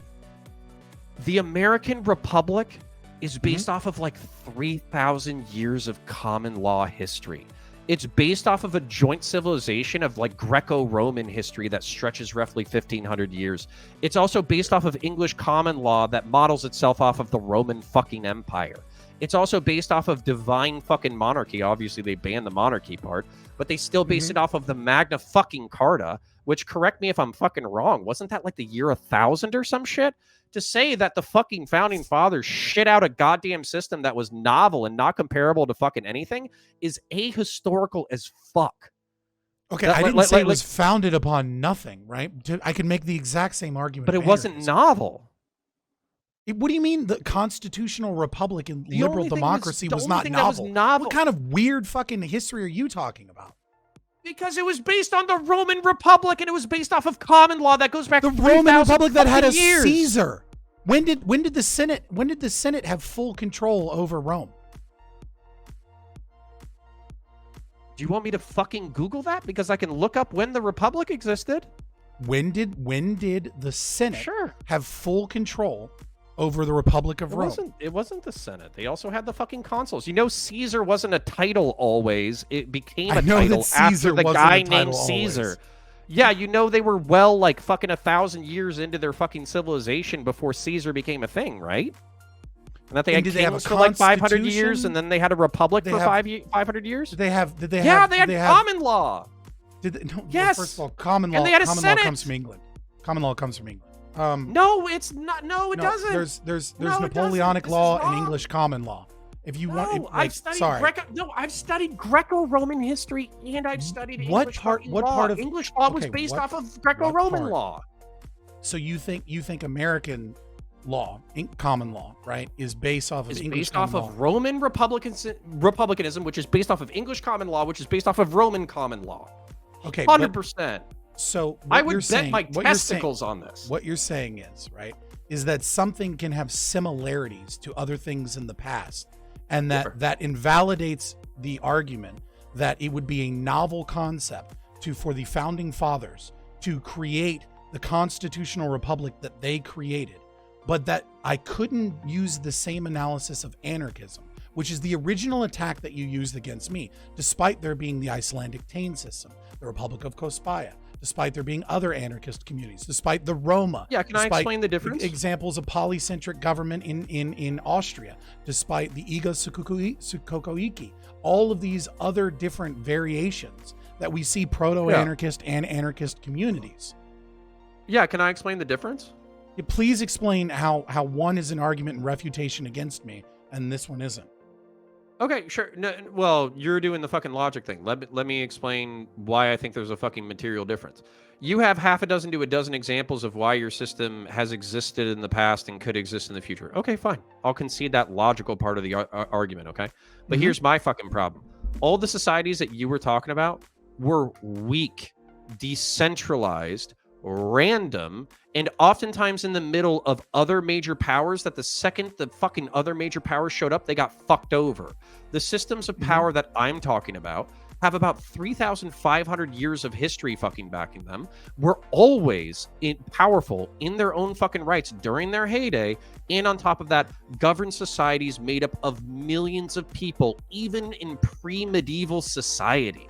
The American Republic is based off of like 3,000 years of common law history. It's based off of a joint civilization of like Greco-Roman history that stretches roughly 1,500 years. It's also based off of English common law that models itself off of the Roman fucking Empire. It's also based off of divine fucking monarchy. Obviously, they banned the monarchy part, but they still based it off of the Magna fucking Carta, which, correct me if I'm fucking wrong, wasn't that like the year 1000 or some shit? To say that the fucking founding fathers shit out a goddamn system that was novel and not comparable to fucking anything is ahistorical as fuck. Okay, I didn't say it was founded upon nothing, right? I could make the exact same argument. But it wasn't novel. What do you mean the constitutional republic and liberal democracy was not novel? What kind of weird fucking history are you talking about? Because it was based on the Roman Republic, and it was based off of common law that goes back the 3,000 Roman Republic that had a years. Caesar. When did the Senate have full control over Rome? Do you want me to fucking Google that? Because I can look up when the Republic existed. When did the Senate have full control over the Republic of Rome? It wasn't the Senate. They also had the fucking consuls. You know, Caesar wasn't a title always. It became a title after the guy named Caesar. Yeah, you know, they were like fucking 1,000 years into their fucking civilization before Caesar became a thing, right? And that they had kings for like 500 years, and then they had a republic for 500 years. Did they have? Yeah, they had common law. Yes. First of all, common law. And they had a common Senate. law comes from England. Common law comes from England. No, it's not. No, it doesn't. There's Napoleonic law and English common law. If you want, I've studied Greco-Roman history, and I've studied English law. English law was based off of Greco-Roman law. So you think American law, common law, right, is based off of English based off of Roman republicanism, which is based off of English common law, which is based off of Roman common law. Okay, 100%. So I would bet my testicles on this. What you're saying is that something can have similarities to other things in the past, and that invalidates the argument that it would be a novel concept for the founding fathers to create the constitutional republic that they created, but that I couldn't use the same analysis of anarchism, which is the original attack that you used against me, despite there being the Icelandic Tane system, the Republic of Kospaya, despite there being other anarchist communities, despite the Roma. Yeah, can I explain the difference? Examples of polycentric government in Austria, despite the Iga Sukokoiki, all of these other different variations that we see proto-anarchist and anarchist communities. Yeah, can I explain the difference? Yeah, please explain how one is an argument and refutation against me and this one isn't. Okay, sure. No, well, you're doing the fucking logic thing. Let me explain why I think there's a fucking material difference. You have half a dozen to a dozen examples of why your system has existed in the past and could exist in the future. Okay, fine. I'll concede that logical part of the argument, okay? But here's my fucking problem. All the societies that you were talking about were weak, decentralized, random, and oftentimes in the middle of other major powers that the second the fucking other major powers showed up, they got fucked over. The systems of power that I'm talking about have about 3,500 years of history fucking backing them, were always powerful in their own fucking rights during their heyday, and on top of that, governed societies made up of millions of people, even in pre-medieval society.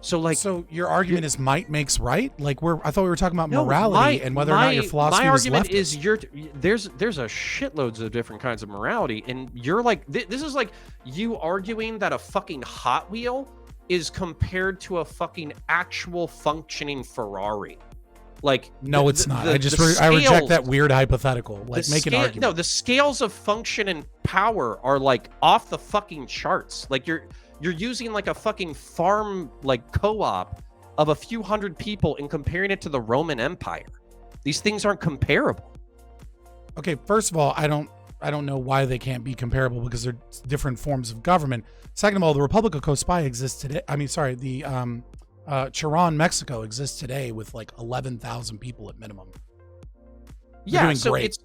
So your argument is might makes right? Like I thought we were talking about morality and whether or not your philosophy was leftist. My argument is there's a shitloads of different kinds of morality, and you're like this is like you arguing that a fucking Hot Wheel is compared to a fucking actual functioning Ferrari. Like no, it's not. I reject that weird hypothetical. Like make an argument. No, the scales of function and power are like off the fucking charts. Like you're using like a fucking farm like co-op of a few hundred people and comparing it to the Roman Empire. These things aren't comparable. Okay, first of all, I don't know why they can't be comparable because they're different forms of government. Second of all, the Republic of Cospaya exists today. I mean, sorry, the Chiron, Mexico exists today with like 11,000 people at minimum. They're doing great.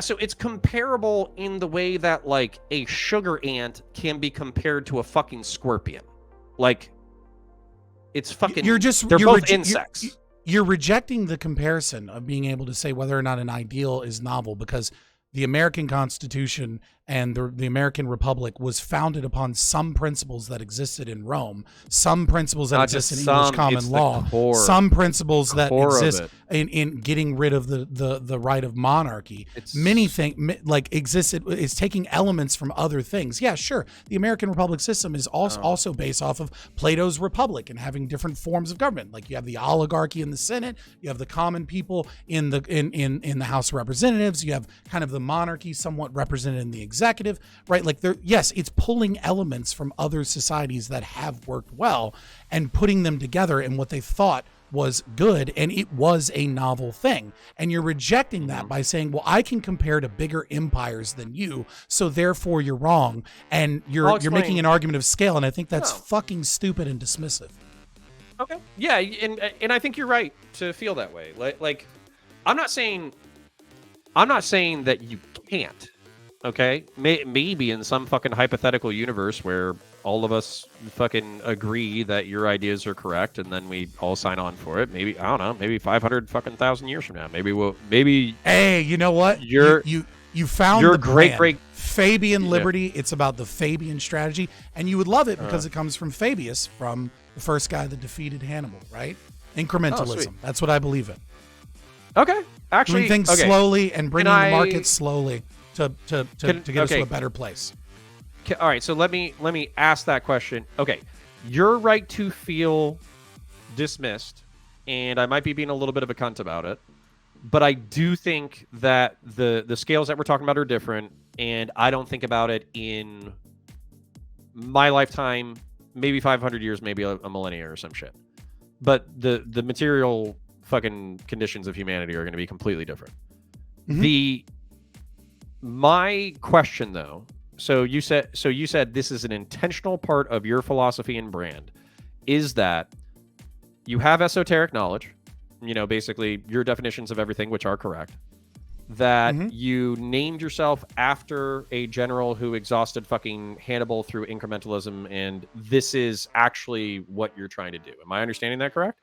So it's comparable in the way that like a sugar ant can be compared to a fucking scorpion. Like it's fucking they're both insects. You're rejecting the comparison of being able to say whether or not an ideal is novel because the American Constitution and the American Republic was founded upon some principles that existed in Rome, some principles that exist in English common law, some principles that exist in getting rid of the right of monarchy. Many things like existed. It's taking elements from other things. Yeah, sure. The American Republic system is also based off of Plato's Republic and having different forms of government. Like you have the oligarchy in the Senate, you have the common people in the House of Representatives, you have kind of the monarchy somewhat represented in the executive, right? Like it's pulling elements from other societies that have worked well and putting them together in what they thought was good, and it was a novel thing. And you're rejecting that by saying, well, I can compare to bigger empires than you, so therefore you're wrong, and you're making an argument of scale, and I think that's fucking stupid and dismissive. Okay. Yeah, and I think you're right to feel that way. Like I'm not saying that you can't. Okay, maybe in some fucking hypothetical universe where all of us fucking agree that your ideas are correct, and then we all sign on for it. Maybe I don't know. Maybe 500 fucking thousand years from now. Maybe. Hey, you know what? You found your the great Fabian Liberty. It's about the Fabian strategy, and you would love it because it comes from Fabius, from the first guy that defeated Hannibal. Right? Incrementalism. That's what I believe in. Okay, actually, doing things slowly and bringing the market slowly to get us to a better place. All right, so let me ask that question. Okay, you're right to feel dismissed, and I might be being a little bit of a cunt about it, but I do think that the scales that we're talking about are different, and I don't think about it in my lifetime, maybe 500 years, maybe a millennia or some shit. But the material fucking conditions of humanity are going to be completely different. Mm-hmm. My question though, so you said this is an intentional part of your philosophy and brand, is that you have esoteric knowledge, basically your definitions of everything, which are correct, that you named yourself after a general who exhausted fucking Hannibal through incrementalism, and this is actually what you're trying to do. Am I understanding that correct?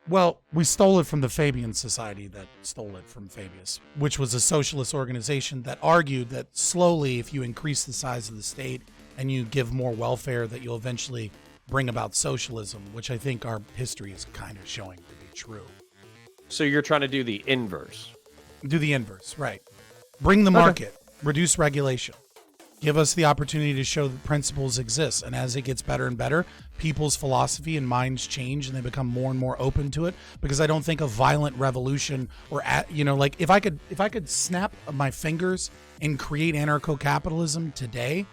Well, we stole it from the Fabian Society that stole it from Fabius, which was a socialist organization that argued that slowly, if you increase the size of the state and you give more welfare, that you'll eventually bring about socialism, which I think our history is kind of showing to be true. So you're trying to do the inverse. Do the inverse, right? Bring the market, reduce regulation, give us the opportunity to show that principles exist. And as it gets better and better, people's philosophy and minds change and they become more and more open to it. Because I don't think a violent revolution or, like if I could snap my fingers and create anarcho-capitalism today,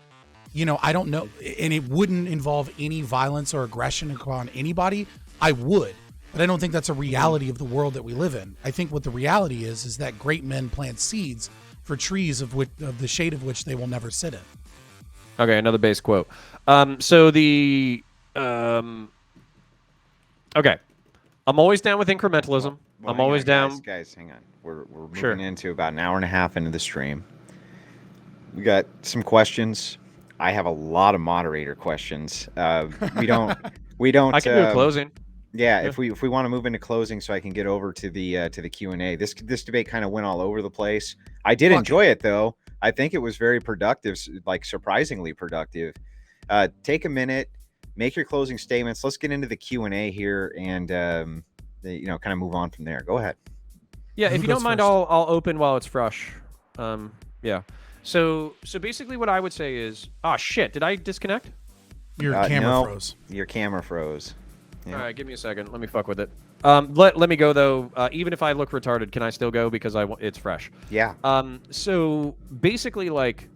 I don't know, and it wouldn't involve any violence or aggression upon anybody, I would. But I don't think that's a reality of the world that we live in. I think what the reality is that great men plant seeds for trees of the shade of which they will never sit in. Okay, another base quote. Okay, I'm always down with incrementalism. I'm always down. Guys, hang on. We're moving into about an hour and a half into the stream. We got some questions. I have a lot of moderator questions. We don't. I can do a closing. Yeah, if we want to move into closing, so I can get over to the Q&A. This debate kind of went all over the place. I did enjoy it though. I think it was very productive, like surprisingly productive. Take a minute, make your closing statements. Let's get into the Q&A here, and kind of move on from there. Go ahead. Yeah, if you don't mind, I'll open while it's fresh. Yeah. So basically, what I would say is, shit, did I disconnect? Your camera froze. Your camera froze. Yeah. All right, give me a second. Let me fuck with it. Let me go though. Even if I look retarded, can I still go because it's fresh? Yeah. So basically, like,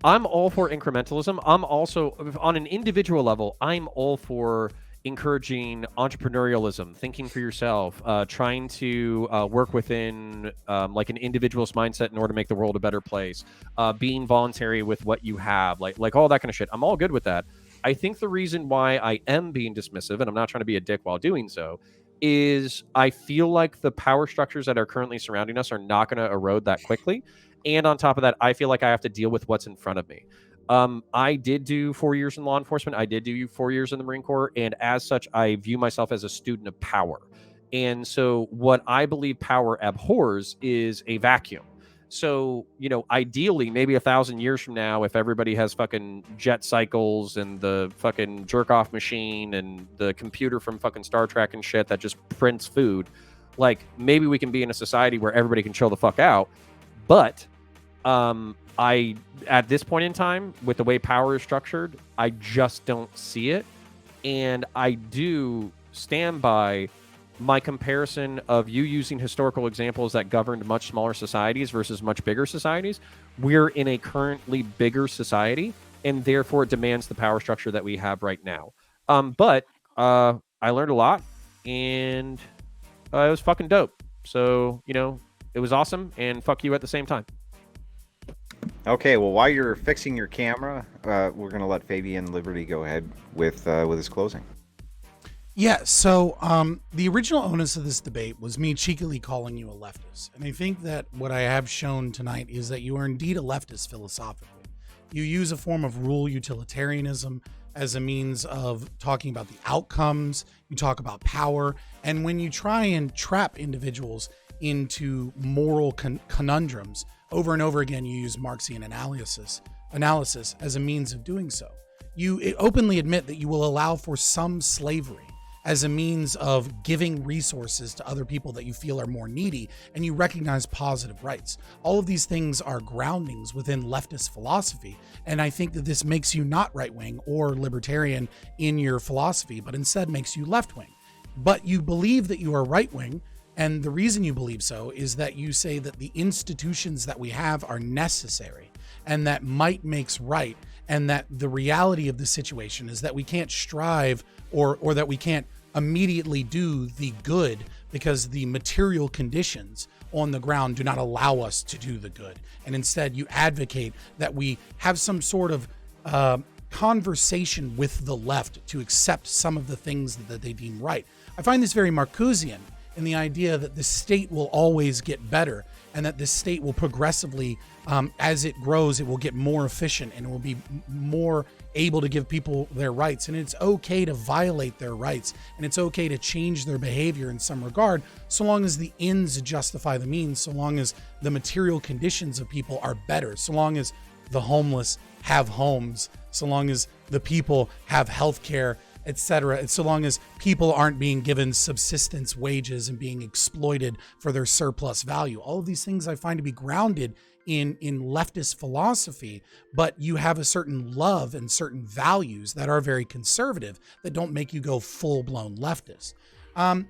I'm all for incrementalism. I'm also, on an individual level, I'm all for encouraging entrepreneurialism, thinking for yourself, trying to work within like an individual's mindset in order to make the world a better place, being voluntary with what you have, like all that kind of shit. I'm all good with that. I think the reason why I am being dismissive, and I'm not trying to be a dick while doing so, is I feel like the power structures that are currently surrounding us are not going to erode that quickly. And on top of that, I feel like I have to deal with what's in front of me. I did do 4 years in law enforcement. I did do 4 years in the Marine Corps. And as such, I view myself as a student of power. And so what I believe power abhors is a vacuum. So, ideally, maybe 1,000 years from now, if everybody has fucking jet cycles and the fucking jerk off machine and the computer from fucking Star Trek and shit that just prints food, like maybe we can be in a society where everybody can chill the fuck out. But at this point in time, with the way power is structured, I just don't see it. And I do stand by my comparison of you using historical examples that governed much smaller societies versus much bigger societies. We're in a currently bigger society, and therefore it demands the power structure that we have right now. But I learned a lot, and it was fucking dope. So, it was awesome, and fuck you at the same time. Okay, well, while you're fixing your camera, we're going to let Fabian Liberty go ahead with his closing. Yeah, so the original onus of this debate was me cheekily calling you a leftist. And I think that what I have shown tonight is that you are indeed a leftist philosophically. You use a form of rule utilitarianism as a means of talking about the outcomes. You talk about power. And when you try and trap individuals into moral conundrums, over and over again, you use Marxian analysis as a means of doing so. You openly admit that you will allow for some slavery as a means of giving resources to other people that you feel are more needy, and you recognize positive rights. All of these things are groundings within leftist philosophy, and I think that this makes you not right-wing or libertarian in your philosophy, but instead makes you left-wing. But you believe that you are right-wing, and the reason you believe so is that you say that the institutions that we have are necessary, and that might makes right, and that the reality of the situation is that we can't strive or that we can't immediately do the good because the material conditions on the ground do not allow us to do the good. And instead you advocate that we have some sort of conversation with the left to accept some of the things that they deem right. I find this very Marcusian in the idea that the state will always get better and that the state will progressively, as it grows, it will get more efficient and it will be more able to give people their rights. And it's okay to violate their rights and it's okay to change their behavior in some regard, so long as the ends justify the means, so long as the material conditions of people are better, so long as the homeless have homes, so long as the people have health care, etc., and so long as people aren't being given subsistence wages and being exploited for their surplus value. All of these things I find to be grounded in leftist philosophy, but you have a certain love and certain values that are very conservative that don't make you go full-blown leftist.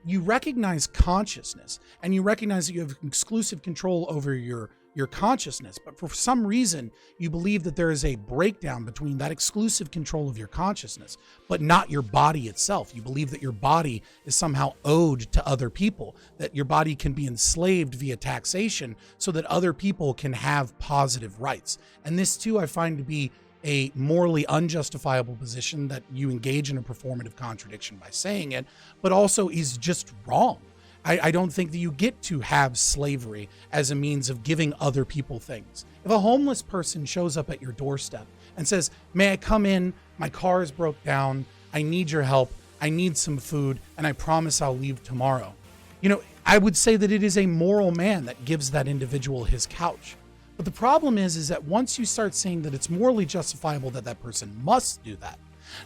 You recognize consciousness, and you recognize that you have exclusive control over your consciousness, but for some reason you believe that there is a breakdown between that exclusive control of your consciousness but not your body itself. You believe that your body is somehow owed to other people, that your body can be enslaved via taxation so that other people can have positive rights. And this too I find to be a morally unjustifiable position that you engage in a performative contradiction by saying it, but also is just wrong. I don't think that you get to have slavery as a means of giving other people things. If a homeless person shows up at your doorstep and says, may I come in? My car is broke down. I need your help. I need some food, and I promise I'll leave tomorrow. You know, I would say that it is a moral man that gives that individual his couch. But the problem is that once you start saying that it's morally justifiable that that person must do that,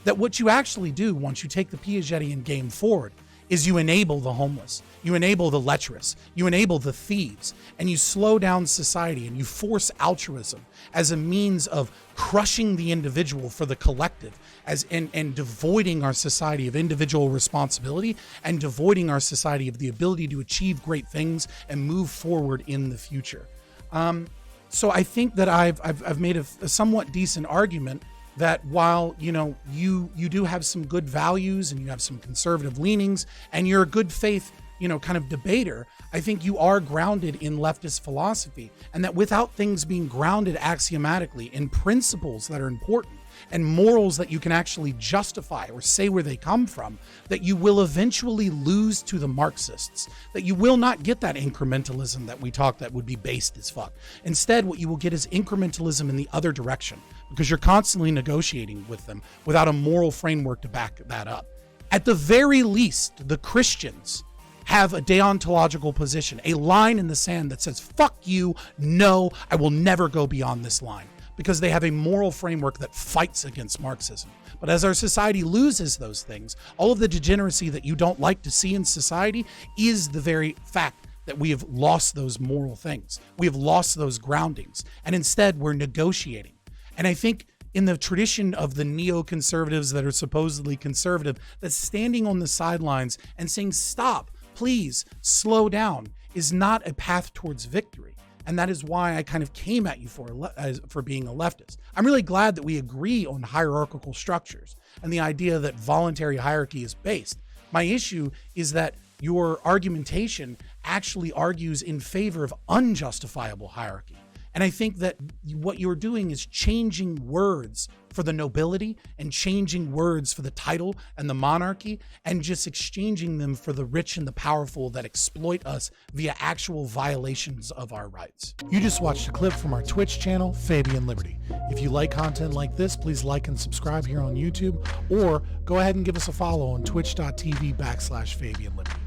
that what you actually do once you take the Piagetian game forward is you enable the homeless, you enable the lecherous, you enable the thieves, and you slow down society and you force altruism as a means of crushing the individual for the collective, and devoiding our society of individual responsibility and devoiding our society of the ability to achieve great things and move forward in the future. So I think that I've made a somewhat decent argument that while, you know, you do have some good values and you have some conservative leanings and you're a good faith, you know, kind of debater, I think you are grounded in leftist philosophy, and that without things being grounded axiomatically in principles that are important and morals that you can actually justify or say where they come from, that you will eventually lose to the Marxists, that you will not get that incrementalism that we talk that would be based as fuck. Instead, what you will get is incrementalism in the other direction, because you're constantly negotiating with them without a moral framework to back that up. At the very least, the Christians have a deontological position, a line in the sand that says, fuck you, no, I will never go beyond this line, because they have a moral framework that fights against Marxism. But as our society loses those things, all of the degeneracy that you don't like to see in society is the very fact that we have lost those moral things. We have lost those groundings, and instead we're negotiating. And I think in the tradition of the neoconservatives that are supposedly conservative, that's standing on the sidelines and saying, stop, please, slow down, is not a path towards victory. And that is why I kind of came at you for being a leftist. I'm really glad that we agree on hierarchical structures and the idea that voluntary hierarchy is based. My issue is that your argumentation actually argues in favor of unjustifiable hierarchy. And I think that what you're doing is changing words for the nobility and changing words for the title and the monarchy, and just exchanging them for the rich and the powerful that exploit us via actual violations of our rights. You just watched a clip from our Twitch channel, Fabian Liberty. If you like content like this, please like and subscribe here on YouTube, or go ahead and give us a follow on twitch.tv/Fabian Liberty.